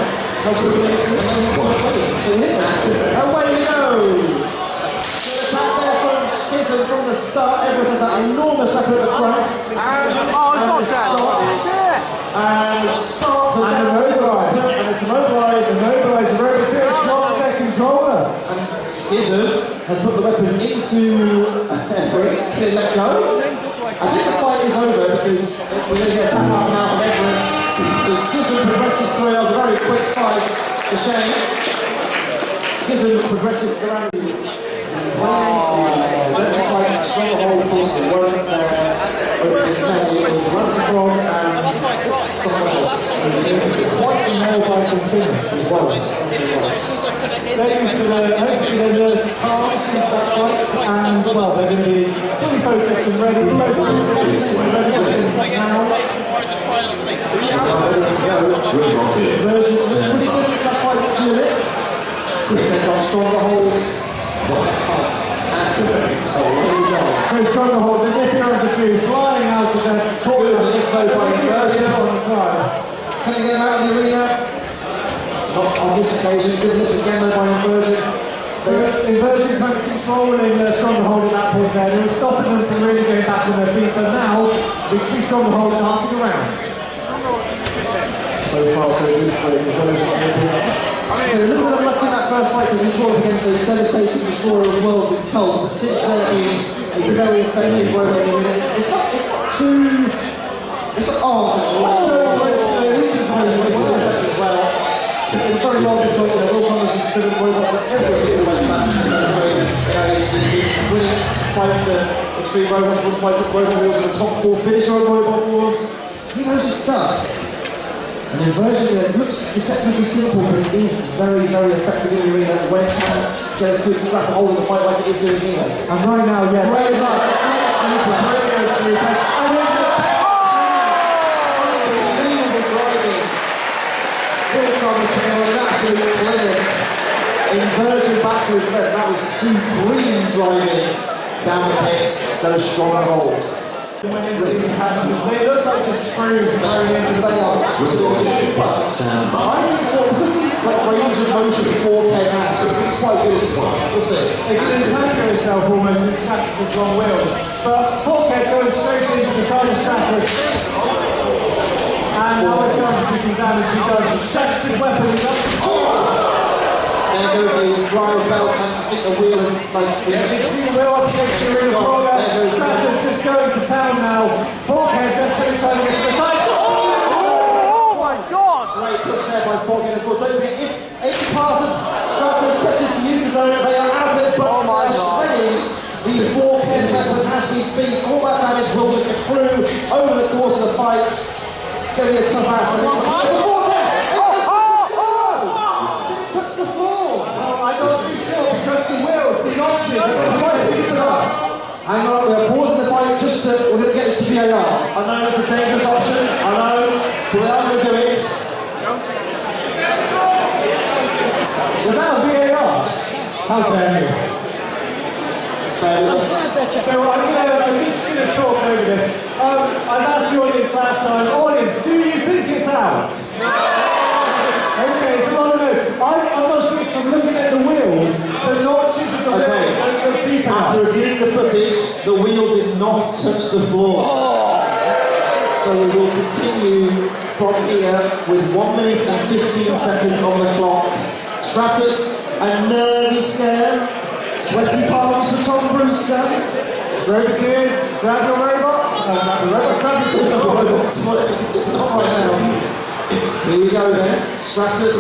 has to be away we go! So the attack there from Schism from the start. Everyone has that enormous weapon at the front. And start the mobilize. And it's mobilised. The mobilize a very good one-set controller. And Schism has put the weapon into Everest. Can he let go? I think the fight is over because we're going to get a tap out now from Everest. So Schism progresses through. It was a very quick fight. A shame. Schism progresses through. Stronghold force to work there. Runs from and someone else. Quite a nail-biting finish. It was. They're used to hopefully they're nervous and calm since that fight, and well, they're going to be fully focused and ready. They've got Stronghold. So Stronghold, the nipping over two, flying out of their corner. By inversion on the side. Can they get out of the arena? Not on this occasion. Good look again though by inversion. So inversion kind of controlling Stronghold at that point there. They were stopping them from really getting back on their feet, but now we can see Stronghold darting around. So far so good for inversion. So a little bit of luck in that first fight because we draw against the devastating destroyer of worlds in Cult, but since then it's a very effective road. It's not too... It's not... Oh, as well. It's very well controlled. They're all coming to the robots at every single match. Winning fights at Extreme Robot Wars in the top 4 finisher of Robot Wars. He knows his stuff. And inversion it looks deceptively simple, but it is very, very effective in the arena when it can get a good grab hold of the fight like it is doing here. And right now, yeah. Great luck. Inversion back to his best. That was supreme driving down the pits. That was Stronghold. They look like just screws going into the I think because he's like range of motion before head hands, so it's quite good at this one. We'll see. It can entangle itself almost in Stratus' long wheels. But Forkhead going straight into the side of Stratus. And now it's going to see some damage he does. Stratus' weapon is up. There goes the drive belt and I think the wheel is like... Yeah, you can see the wheel up against the ring of Stratus just going to town now. Forkhead just going to try to get to the side. Oh my God! Great push there by Forkhead. Of course, don't forget, if any part of Stratus touches the user zone, they are out of it, but shredding the Forkhead weapon as we speak. All that damage will accrue over the course of the fight. It's going to be a tough ass. Hang on, we're pausing the fight just to, we're going to get it to VAR. I know it's a dangerous option, I know, but we are going to do it. Was that a VAR? How dare you? So I'm just going to talk over this. I've asked the audience last time. Audience, do you think it's out? Okay, so I'm not sure it's from looking at the wheels, the notches of the wheels are deep enough. After reviewing the footage, the wheel did not touch the floor. So we will continue from here with 1 minute and 15 seconds on the clock. Stratus, a nervy scare. Sweaty palms for Tom Brewster. Roboteers, grab your robot. Grab your robot. Not right now. Here we go then. Stratus,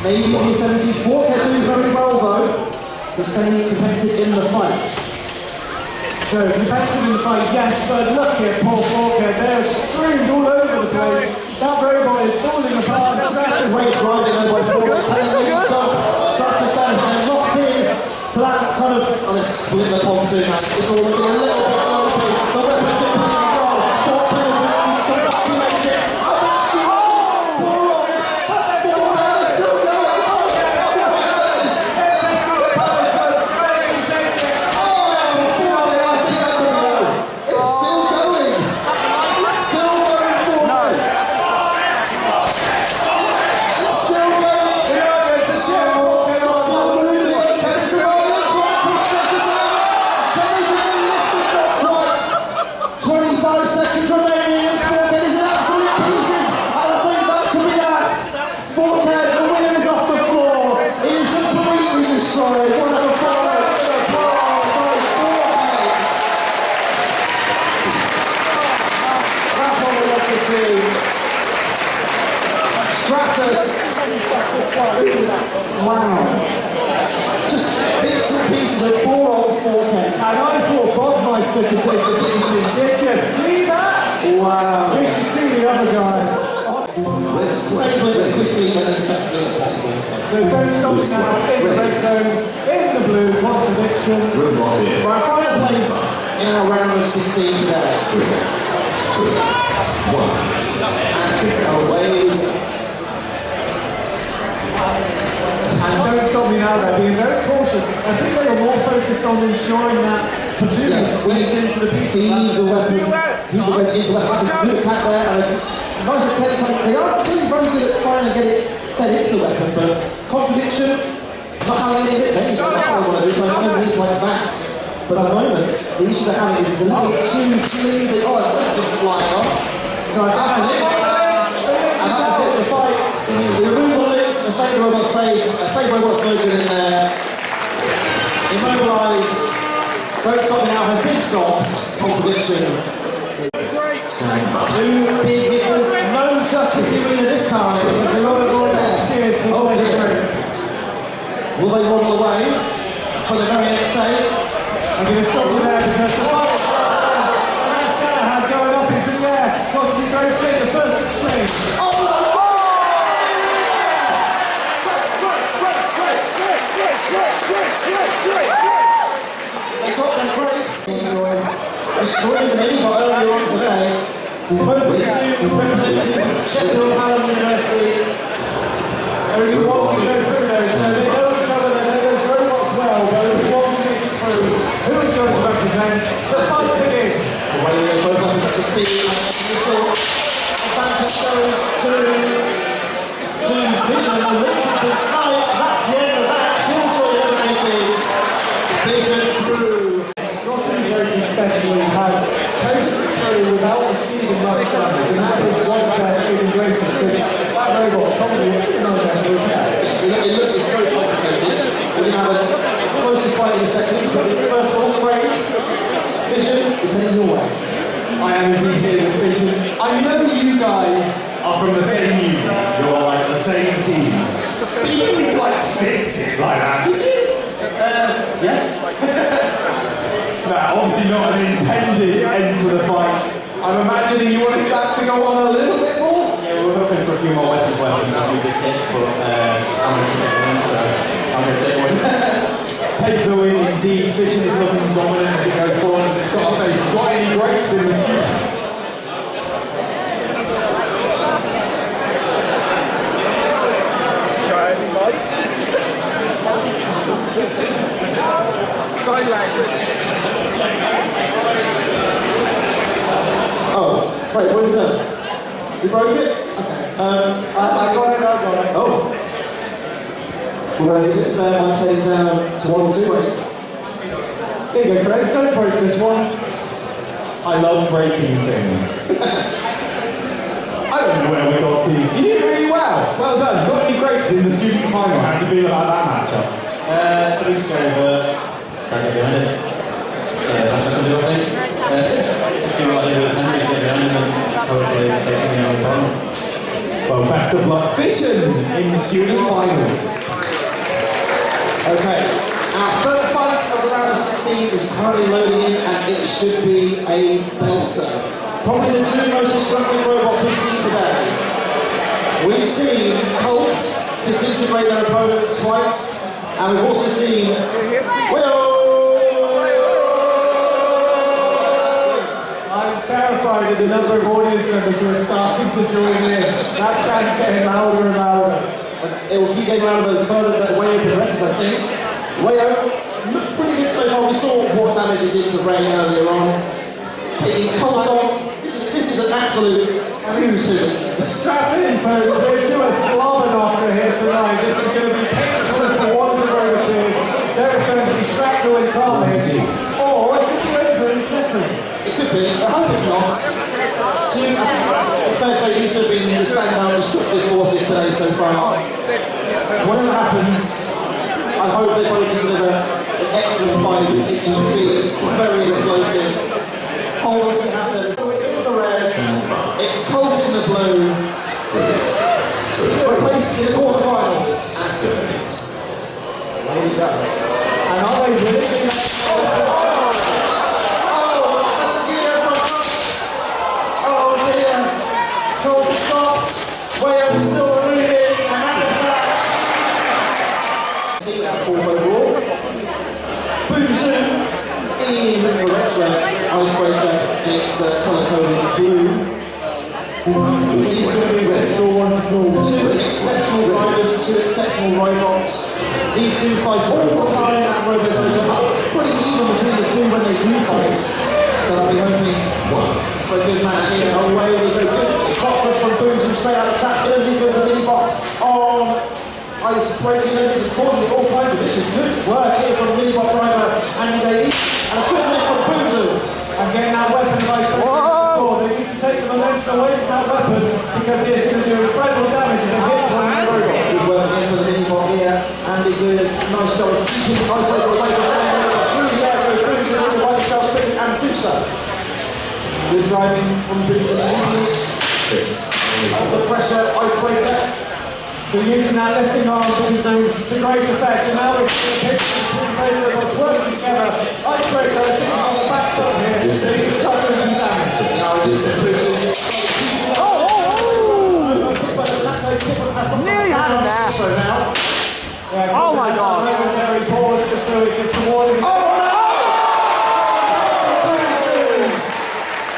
maybe on your 74, they're doing very well though. They're staying competitive in the fight. So, competitive in the fight, yes, but look at Paul Walker, they're streamed all over the place. That robot is falling apart. Stratus weight driving over by Walker. Stratus down, they're locked in to that kind of. Oh, let's split the pod too, man. It's all looking a little bit ropey. The weapon's getting control. Fort Beetleweight, so that's to make it. Wow. Just bits and pieces of poor old 4K. And I thought Bodmeister could take the beating. Did you see that? Wow. We should see the other guy. Let's quickly get as much as possible. So don't stop now, in the red zone, in the blue, one prediction. For our final place in our round of 16 today. 3, 2, 1. And away. And don't stop me now, they're being very cautious. I think they were more focused on ensuring that Pavilion feeds into the beat. Feed the weapon. Feed the wedge into the weapon. Good attack there. And a nice attempt on it. They are really very good at trying to get it fed into the weapon, but contradiction, not how they use it. They not how they want to do it. So I don't need like that. But at the moment, the issue they're having is it's a little too flimsy. Oh, it's actually flying off. So I have it. And that's it, the fight. The removal it. The fake robot save. Save robot's no good in there. Immobilise. Don't stop now has been stopped. Contradiction. Two big hitters. No duck if you win this time. There's a lot of ball there. Oh dear. Will they waddle away for the very next stage? I'm going to stop you there because the fight has going up into the air. Foxy Grove State, the first string. Oh my God! They got their grapes. Destroying the lead earlier on today. Both representing Sheffield Hallam University. Only one can go through those, so they know each other, they know those robots well, but only one can get through. Who is going to represent the fight begins? Away they go, both up to speed. The back goes to Vision. The link has been sniped. That's the end of that. Killjoy eliminated. Vision through. Scotland Road especially has posted through without receiving much damage, and that is one of their saving graces, because that robot probably recognizes the It's very complicated. We're going to have an explosive fight in a second, but the first one, Brave. Vision is heading your way. I am indeed here with Vision. I know you guys are from the same unit. You're like the same team. But you didn't like fix it like that, did you? Yes. No, obviously not an intended end to the fight. I'm imagining you wanted that to go on a little bit more? Yeah, we're hoping for a few more weapons and a few big hits, but I'm going to take the win, so I'm going to take the win. Take the win indeed. Vision is looking dominant as it goes forward. Scarface, got any grapes in the studio? Sign language. Oh, You broke it? Okay. I got it. Oh. Well, is this one heading down to 1 2? Here you go, Craig. Don't break this one. I love breaking things. I don't know where we got to. You did really well. Well done. Got any grapes in the student final? How do you feel about that matchup? To be straight, can't get behind it. That's what I can do, I think. If you want to do it, Henry, get behind him and hopefully take me on the final. Well, best of luck fishing in the student final. Okay. Our third fight of the round of 16 is currently loading in, and it should be a belter. Probably the two most destructive robots we've seen today. We've seen Colt disintegrate their opponents twice, and we've also seen I'm terrified of the number of audience members who are starting to join in. That chant's getting louder and louder. It will keep getting louder the further that Wayo progresses, I think. Wayo looked pretty good so far. We saw what damage it did to Ray earlier on. Taking Colt on. This is an absolute who's who. Strap in, folks. We're doing a slobber knocker here tonight. This is going to be painful for one of the roboteers. There's going to be shrapnel and carnage. Or it could be over in seconds. It could be. I hope it's not. It's fair to say these have been the standout destructive forces today so far. Whatever happens, I hope they both deliver an excellent fight. It should be very explosive. Hold on to happen. In the red, it's Colt in the blue. Replaced in the quarterfinals. There you go. And are they really? Colt stops. Wayo still reading, and that is that. Take that fourth overall. Boom zoom in the wrestler. Icebreaker. It's colour-coded blue. These are going to be two exceptional drivers, two exceptional robots. These two fight all the time at Robot Dojo. It's pretty even between the two when they do fight. So I'll be hoping for a good match here. Away we go. Good cockroach from Boom from straight out of the track. Delivery goes the mini-box on Icebreaker. Delivery causing all kinds of issues. Good work here from mini-bot driver Andy Davies. And a quick lift from Boom. And getting that weapon of Icebreaker. They need to take the momentum away from that weapon because he is going to do incredible damage and hit one of the robots. Good work again for the mini-bot here. Andy good. Nice job of keeping Icebreaker away from the through the air goes Boom to the right himself quickly and do so. Good driving from Boom to the under pressure, Icebreaker. So using that lifting arm to great effect, and now we're seeing a picture of two robots working together. Icebreaker is sitting on the back foot here, so he can start doing some damage. Nearly had him there. Oh my God. Very paused just so he gets some warning. Oh no!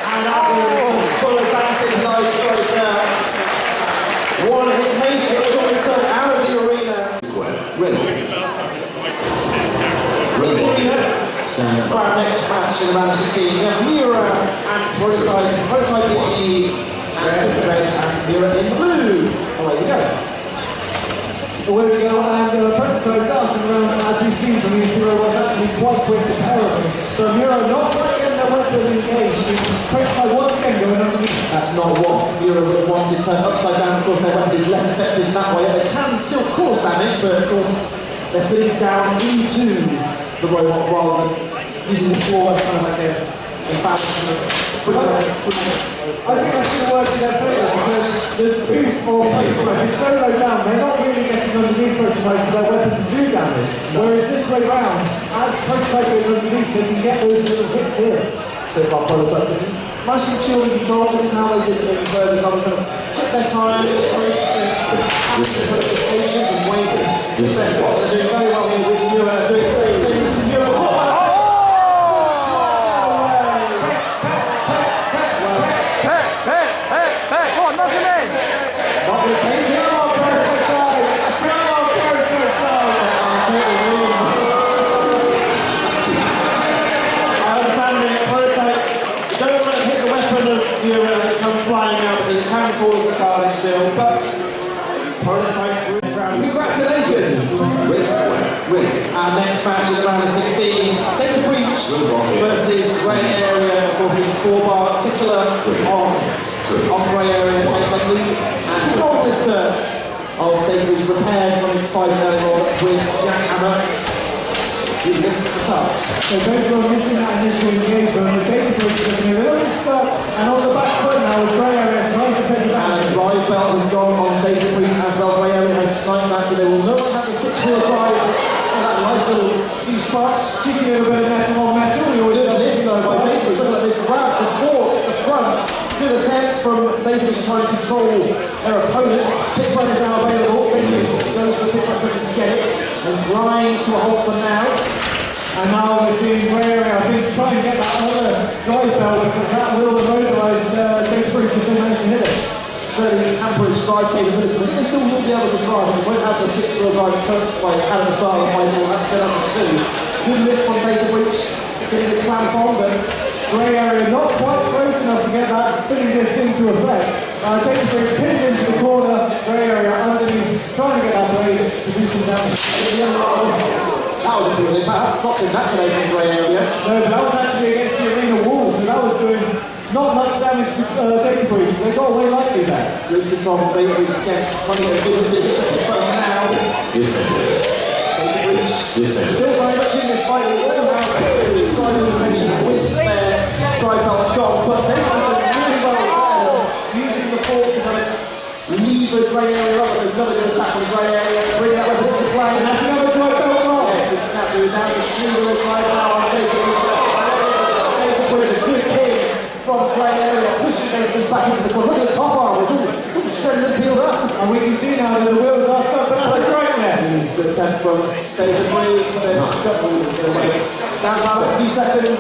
And that will Full advantage, Icebreaker. One of his major hits on return out of the arena. For our next match in the round of 16, we have Mira and Prototype in the red and Mira in blue. Away you go. Away we go, and Prototype dancing around, as you've seen from these two robots, actually quite quick to pair of them. So Mira not quite getting their weapon engaged. Prototype once again going underneath. That's not what Mira would have wanted. Turned upside down, of course, their weapon is less effective in that way. They can still cause damage, but of course, they're spinning down into the robot rather than using the floor as kind of like a balance. I think that's going to work in their favour because the speed for Prototype is so low down, they're not really getting underneath Prototype for their weapon to do damage. Whereas this way round, as Prototype goes underneath, they can get those little hits here. So far, Prototype nice and chill in control. This is how they did it in further. Kind of took their time, and waited. They're doing very well here with Mira doing the same thing. Mira, Hey, come on, nudge him in. not going to take him off, Prototype. Come on, Prototype. I understand it, Prototype. You don't want to hit the weapon of Mira that comes flying out, but you can cause the carnage still, but prototype through this round. Congratulations! Our next match is the round of 16. Data Breach versus Grey Area, involving 4-bar particular on Grey Area, technique and control lifter of Data Breach repaired from his 5-level with Jackhammer. He lifts the starts. So both were missing that initial engagement. The Data Breach is looking a little bit stuck, and on the back foot now is Grey Area trying to take it back. And Drive Belt has gone on Data Breach as well. Grey Area has sniped that, so they will no longer have the 6-wheel drive. And that nice little few sparks. Cheeky little bit of metal on metal. We always Good lift though by Data Breach. Look at this grab, the fork, the front. Good attempt from Data Breach trying to control their opponents. Pick run is now available. Data Breach goes to the pick run to get it. And grinds to a halt for now. And now we're seeing Grey Area, I think, try and get that other drive belt because that will immobilise Data Breach if they manage to hit it. Certainly hamper its drive capability, but they still will be able to drive. They won't have the 6-wheel drive like out of the start of the fight, they'll have to get up to 2. Good lift from Data Breach, getting the clamp on, but Grey Area not quite close enough to get that spinning disc into effect. Data Breach pinned into the corner, Grey Area underneath, trying to get that blade to do some damage. that was a good lift. That's not been that great from Grey Area. No, but that was actually against the arena wall, so that was doing not much damage to Data Breach. They got away lightly there. Good control from Data Breach again, trying to get a good lift, but now Data Breach still very much in this fight. They will have driving attention with their drive belt gone, but Data Breach is really well there, using the fork to kind of lever Grey Area up. There's another good attack from Grey Area, bring out the into play. And that's another drive belt roll. Yeah, good snap to down the single side now on Data Breach. Data Breach, a good hit from Grey Area, pushing Data Breach back into the corner. Look at the top arm, it's shredded and peeled up. And we can see now that the wheels are stuck, but that's a great left. Good attempt from Data Breach, then down about a few seconds.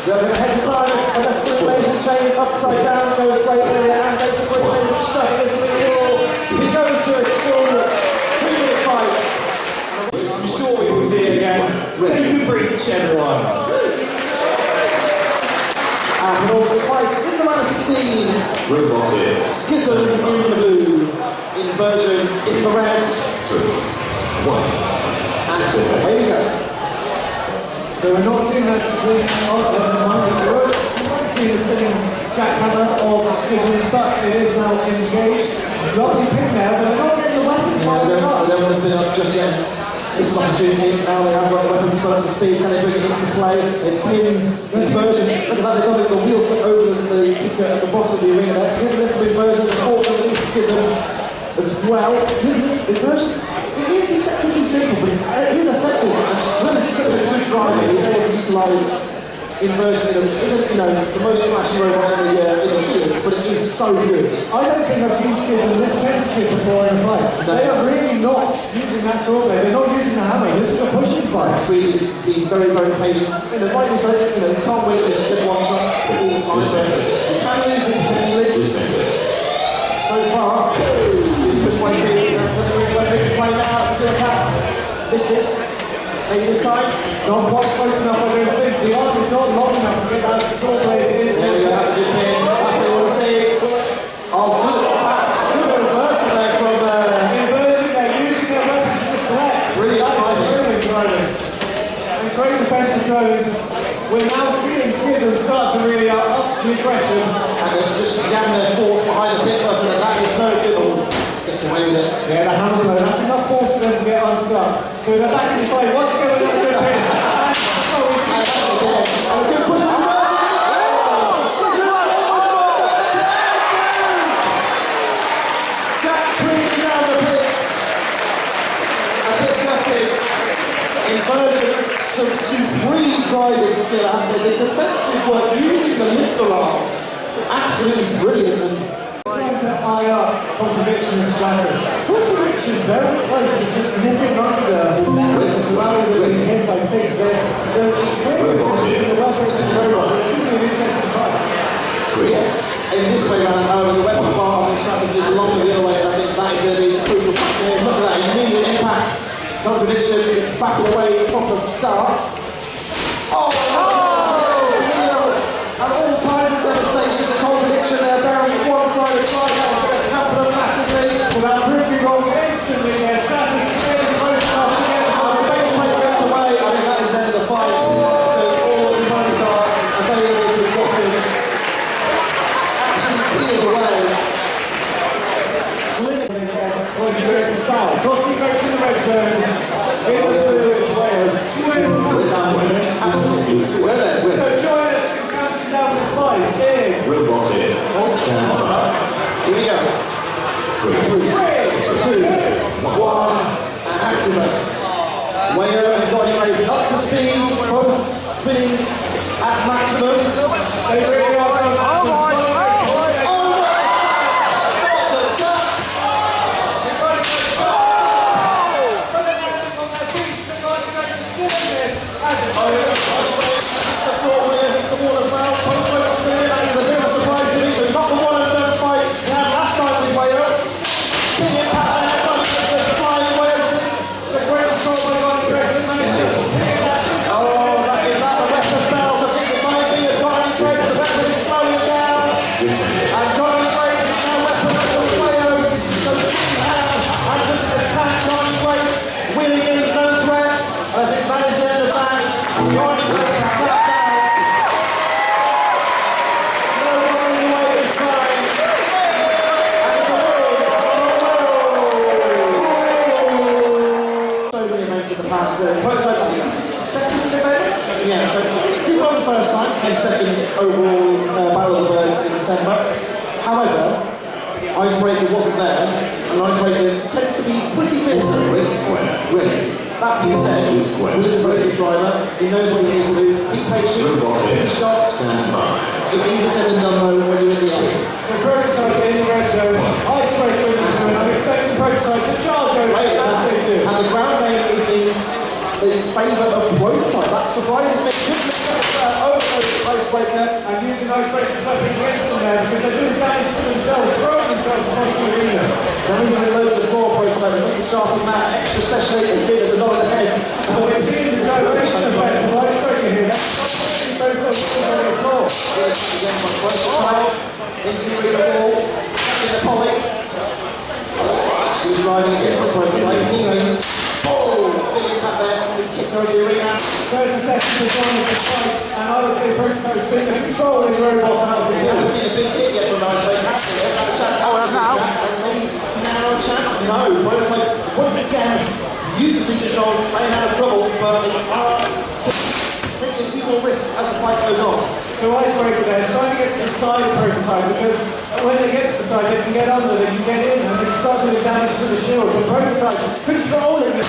They're going to head aside, and a simulation chain upside down goes Grey Area and Data Breach. Data Breach stuck against the wheel. He goes to a full 2-minute fight. I'm sure we will see it again. Data Breach, everyone. And also fights in the round of 16. Schism in the blue. Inversion in the red. 2, 1. And here we go. So we're not seeing that split on the moment. We might see the same jackhammer or Schism, but it is now engaged. Lovely pin there, but they're not getting the weapons. I don't want to sit up just yet. This is an opportunity. Now they have got weapons so to speed. Can they bring it into play? They've pinned inversion. Look at that, they've got the wheels stuck over the kicker at the bottom of the arena there. Pinned little inversion, unfortunately, Schism as well. Inversion, it is deceptively simple, but it is effective. When it's such a good driver, he's able to utilise inversion. It isn't, the most flashy robot in the field, but it is so good. I don't think I've seen Schism this sensitive before in a fight. They are really not using that sort of play. They're not using the hammer. This is a pushing fight. Really being very, very patient. Rightly so, you can't wait to just one shot all the time. You can lose it potentially. So far, just one thing, to play now, to attack. Misses. Maybe this time. Not quite close enough, I don't think. The arm is not long enough to get that sword blade in. There we go, that's a good pin. That's what you want to see. Oh, good reverse there from Inversion, they're using their weapons to deflect. Brilliant driving. And great defensive throws. We're now seeing Schism start to really up the aggression. And they just jam their fork behind the pit button, and that is no good. Gets away with it. Yeah, the hammer blow, that's enough force for them to get unstuck. So they're back in the fight, once again with a good pin. And a good push. Jack Creek down the pits. A bit justice. Inversion, some supreme driving skill after the defensive work using the lifter arm. Absolutely brilliant. And trying to eye up contradiction and splatters. Contradiction very close to just nipping under rather than being hit, I think. The weapons and the robot, it's really an interesting fight. yes, in this way round, the weapon bar on the Stratus is longer the other way, and I think that is going to be the crucial factor here. Look at that, immediate impact. Contradiction is batted away from the start. Oh! And all kinds of devastation. Contradiction there, bearing one side of side. first time, came second overall Battle of the Bird in December. However, Icebreaker wasn't there, and Icebreaker tends to be pretty fearsome. Red square, ready. That being said, Will is a very good driver. He knows what he needs to do. Be patient, be shots. Stand by. It's easier said than done though when you're in the air. So prototype in the red zone, Icebreaker in the blue, and I'm expecting prototype to charge over Right, as they do. and the ground game is in favour of prototype. That surprises me. Good over Icebreaker. And using Icebreaker's weapon against them there because they're doing damage to themselves, throwing themselves across the arena. Then we're going to load the floor prototype and make it sharpen that extra specially as big as the dog in the head. And we're seeing the gyration effect of Icebreaker here. That's both of them on the floor. Again, my prototype into the arena ball, in the poly. He's driving again for prototype. Oh, big impact there. He kicked her in the arena. 30 seconds to go on the fight, and I would say prototype's been controlling the robot out of the We two. haven't seen a big hit yet from Icebreaker. Oh, that's out. Now chance. No, prototype once again beautifully controlled, staying out of trouble, but they are taking a few more risks as the fight goes on. So Icebreaker there, is trying to get to the side of prototype because when they get to the side, they can get under, they can get in, and they can start doing damage to the shield. But prototype controlling it.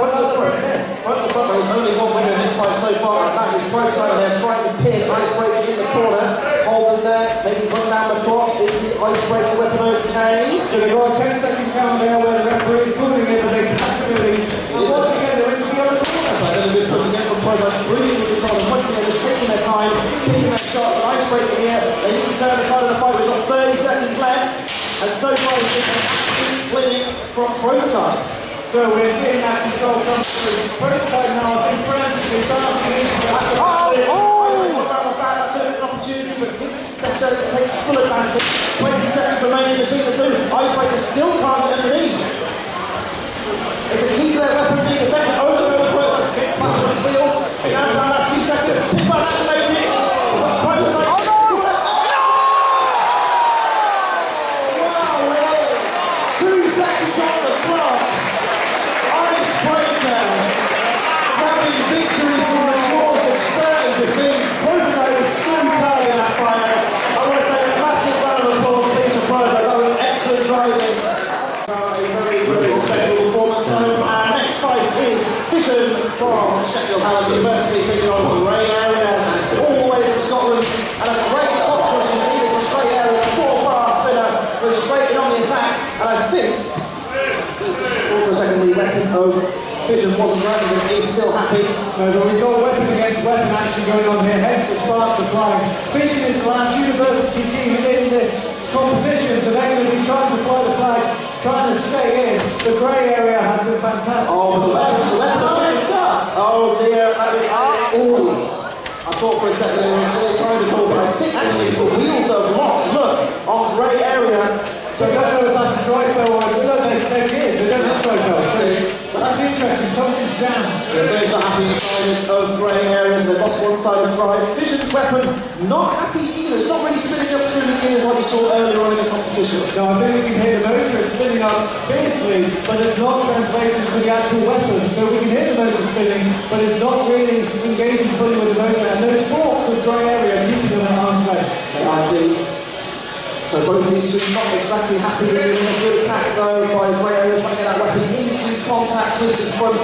There's only one winner in this fight so far, and that is Prototype. They're trying to pin Icebreaker in the corner, hold them there, maybe run down the clock. Is the Icebreaker weapon okay? So they've got a 10-second count there where the referee is pulling it, but they catch a release. And once again, they're into the other corner. So they're a good push again from Prototype, brilliantly controlled, and once again they're taking their time, picking their shot. The Icebreaker here, they need to turn the side of the fight. We've got 30 seconds left, and so far it's been an absolute clinic from Prototype. So we're seeing that control come through. Prototype now, I think frantically dancing into Opportunity, but didn't necessarily take full advantage. 20 seconds remaining between the two. Icebreaker still can't get underneath. It's a key to their weapon being effective. Over the Prototype gets back on his wheels. Down to the last few seconds. His man activated. Prototype. Wow! 2 seconds on the clock. Icebreaker grabbing victory from the shores of certain defeats. Prototype was superb in that fight. I want to say a massive round of applause please for Prototype. That was excellent driving. A very, very respectable performance. Our next fight is Vision from Sheffield Hallam University taking on the Grey Area, all the way from Scotland, and a great box rush indeed from Grey Area. 4-bar spinner was straight in on the attack, and I think for a second the weapon of Vision wasn't running, but he's still happy. No, but we've got weapon against weapon action going on here, hence the sparks are flying. Vision is the last university team in this competition, so they're going to be trying to fly the flag, trying to stay in. The Grey Area has been fantastic. Oh, the weapon. Oh dear, that is, I thought for a second they were trying to call, but I think actually it's the wheels that have locked. Look, on Grey Area. So I don't know if that's a drive bell or no, they're gears, they don't have drive bells. So that's interesting, something's down. They're certainly not happy inside of Grey Areas, they've lost one side of drive. Vision's weapon, not happy either. It's not really spinning up through the gears like you saw earlier on in the competition. No, I think we can hear the motor, it's spinning up fiercely, but it's not translating to the actual weapon. So we can hear the motor spinning, but it's not really engaging fully with the motor. And those forks of Grey Area keeping them at arm's length. They are indeed. So both of these two not exactly happy. They're doing a good attack though by Grey Area trying to get that weapon into contact with the front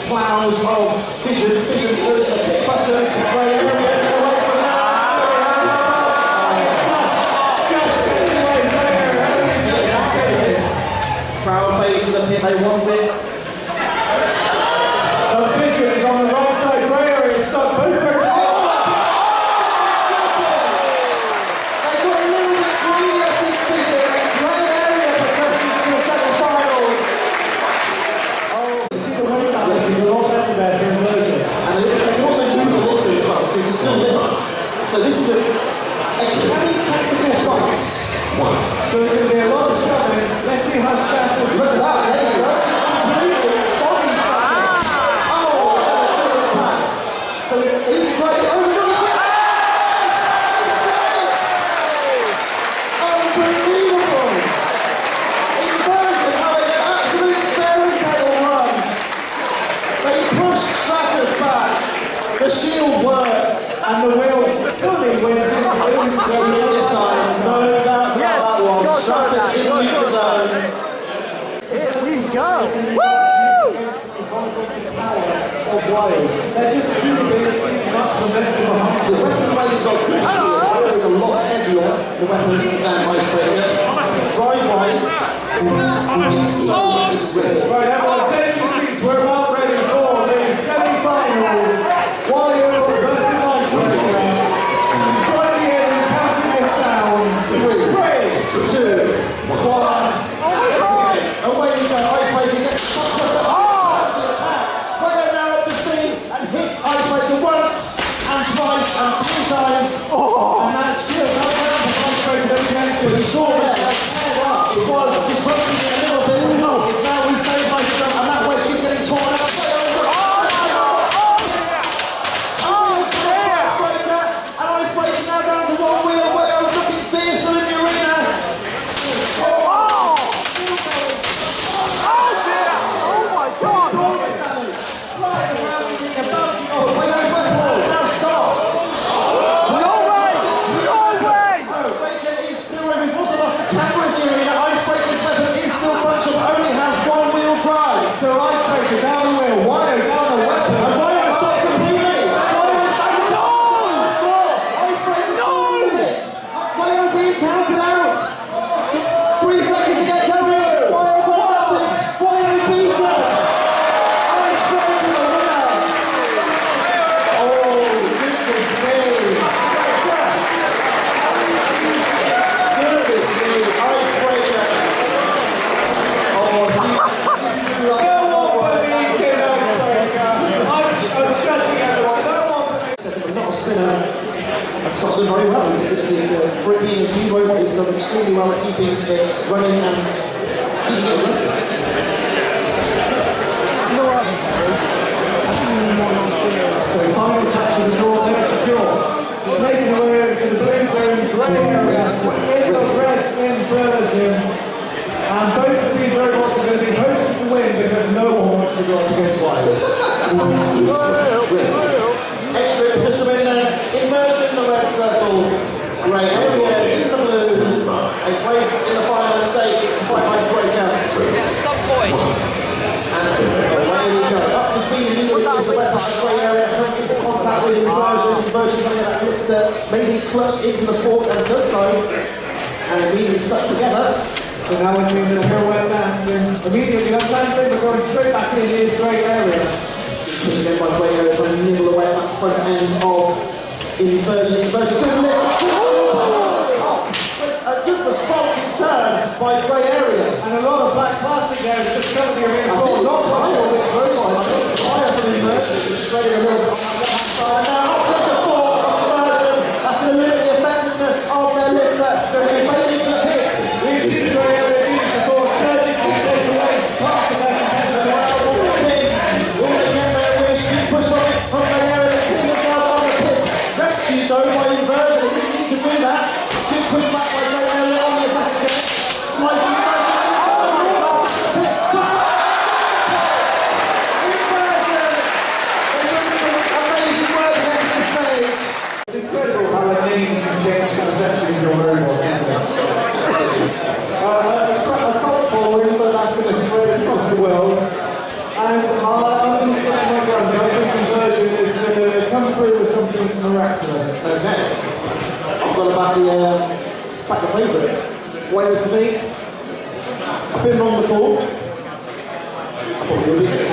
plows of Vision. Vision does a pick button for Grey Area. Away from that. Crowd pays for the pit, they want it. Vision is on the right side, Grey Area is stuck. Both so this is a very tactical fight. So there's going to be a lot of struggling. Let's see how Stratus... Look at that, there you go. Completely body status. Oh, that's a good impact. So he's right over the unbelievable! Inversion having an absolute fairy tale run. They pushed Stratus back. The shield worked. And the wild. They're just too big, too much momentum behind them. The weapon weight's got good. It's a lot heavier, the weapons than Icebreaker. Drive-wise, Right, everyone, take your seats. We're about ready for the semi-final. Wario versus Icebreaker. Join me in counting this down. 3, 2, 1. Away we go. Icebreaker gets touched up. Wario now up to speed and hits Icebreaker once and twice and 3 times. And that shield comes down for Icebreaker that we mentioned. We saw that. It was disrupting it a little bit. It's now restabilized and that way keeps getting torn out. Icebreaker now down to 1 wheel. Wario looking fearsome in the arena. So Icebreaker down the wheel, Wario down the weapon. And Wario stopped completely. Wario's back to the floor. Icebreaker's holding it. Wario being counted out. 3 seconds to get going. Wario got nothing. Wario beat it. Icebreaker the winner. Oh, goodness me. Goodness me, Icebreaker. Oh, not a spinner. That's not done very well. For it being a Beetleweight, he's done extremely well at keeping it running and keeping it aggressive. So final touch of the door, there to draw. Taking away to the blue zone, grey area, in the red inversion. And both of these robots are going to be hoping to win because no one wants to go up against Wario. Extra just a minute. Immersion in the red circle. Grey area in the blue. A place in the final stage to fight Icebreaker. And away we go. Up to speed immediately is the red grey area. Comes into contact with Inversion. Inversion trying to get that lifter maybe clutched into the fork and does so. And immediately stuck together. So now we're seeing the pirouette land and immediately unlanded, we're going straight back in his grey area. Pushed again by Wario, trying to nibble away at that front end of Inversion. Inversion, good lift. A good responsive turn by Grey Area. And a lot of black plastic there is just going to be I think not fire with Robot. I think it's fire from Inversion. It's spreading a little bit on that left side. Now up to the floor of Inversion. That's going to limit the effectiveness of their lifter. So they made it to the pits. Grey Area needs to sort of surgically take away parts of their competitor. Will they get their wish? Push on it from Grey Area. They clean themselves on the pit. Rescued though by Inversion. They didn't need to do that. Good push back by Grey Area on the attack again. Slicing back. It's incredible how the names can change conception in your robot. A cult following, so that's going to spread across the world. And I'm going to stick to my guns. I think Inversion is going to come through with something miraculous. Okay. I've got to back the favourite. Wario for me. I've been wrong before. I thought we were beating it.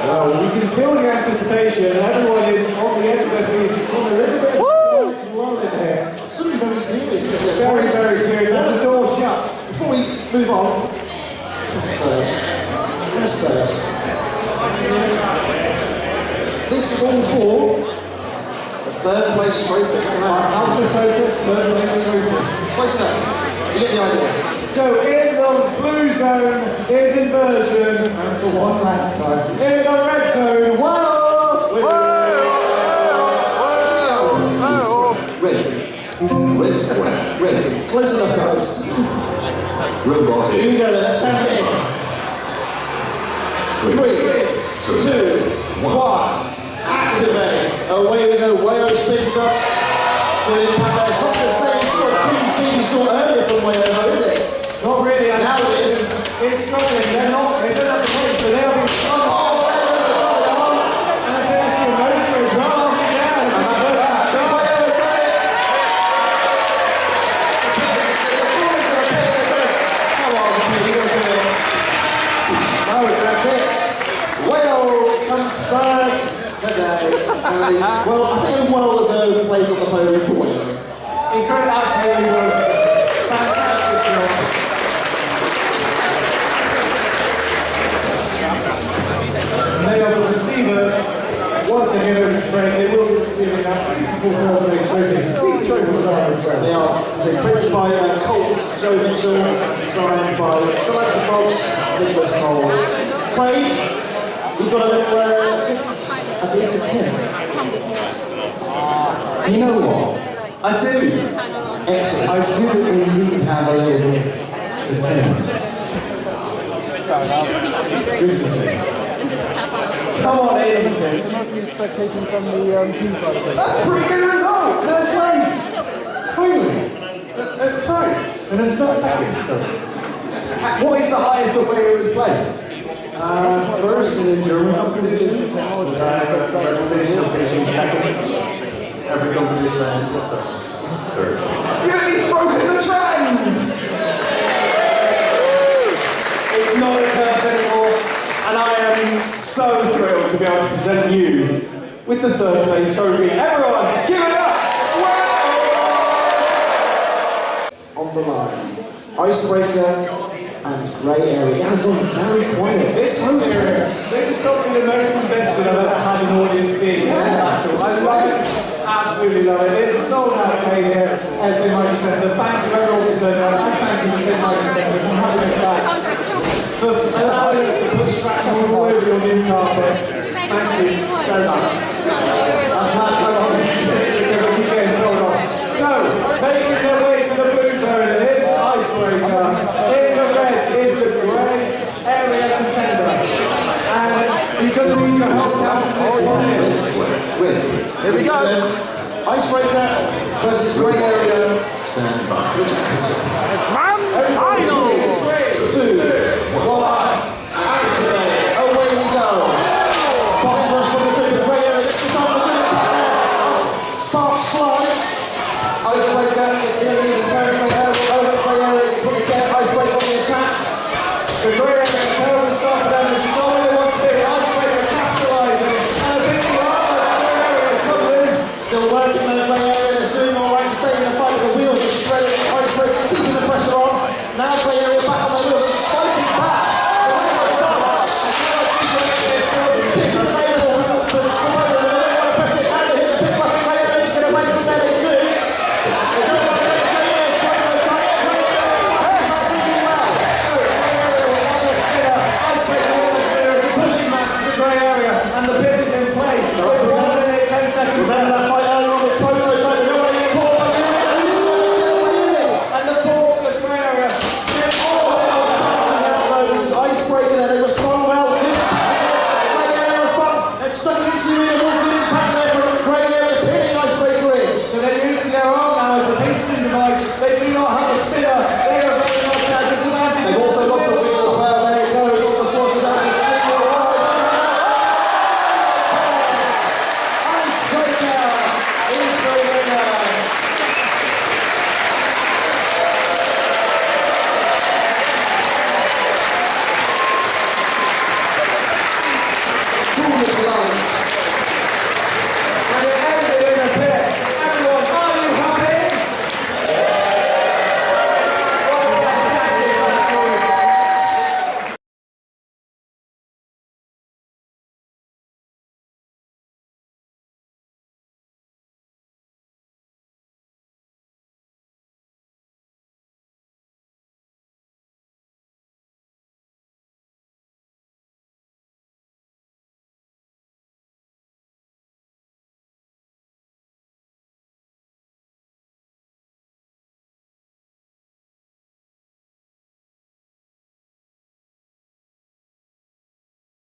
Well, you can feel the anticipation, and everyone is on the edge of their seats. It's a little bit of here. Something very serious. Very, very serious. And the door shuts. Before we move on, this is all for the third place trophy. Out of focus, third place trophy. Place it up. You get the idea. So in the blue zone is Inversion, and for one last time. In the red zone, wow! Red square. Red. Close enough, guys. Robot Here we go, let's stand in. 3, 2, 1. Activate. Away we go. Wario spins up. Good impact. It's not the same sort of clean speed we saw earlier from Wario, though, is it? Not really. Now it is. It's struggling. They don't have the weight, so they are being struggled. And Well, I think a well-deserved place on the podium for winning. Incredible, absolutely fantastic job. And they are the receivers. Once again, over the break, they will be receiving that beautiful four-place trophy. These trophies are incredible. They are printed by Colts, Joe Mitchell, designed by Selector Fox, Nicholas Cole. Craig, you've got a little gift, I believe for Tim. You know what? I do. Excellent. I do indeed have a little gift for Tim. Come on in, Tim. Expectation from the team side. That's a pretty good result. Third place. Finally. At price. And it's not second. What is the highest that where it was placed? First in the German competition. Second. Every competition. Third. You've at least broken the trend! It's not a curse anymore. And I am so thrilled to be able to present you with the third place trophy. Everyone, give it up! Wow! On the line, Icebreaker and Grey Area. It has gone very quiet. This is probably the most invested I've ever had an audience be. I love it, absolutely love it. It's a sold out day here at St. Michael's Centre. Thank you everyone for turning out, and thank you to St. Michael's Centre for having us back, for allowing us to put Stratton all over your new carpet. Thank you so much. That's not so long because I keep getting told off. So, making their way to the blue zone, here's Icebreaker. In the red is the Grey Area contender. And we don't need your help counting this one in. Here we go. Icebreaker versus Grey Area. Stand by. Grand final! 3, 2, 1, activate. Away we go. Box rush from the tip of Grey Area. This is on the move. Sparks fly. Icebreaker is going to be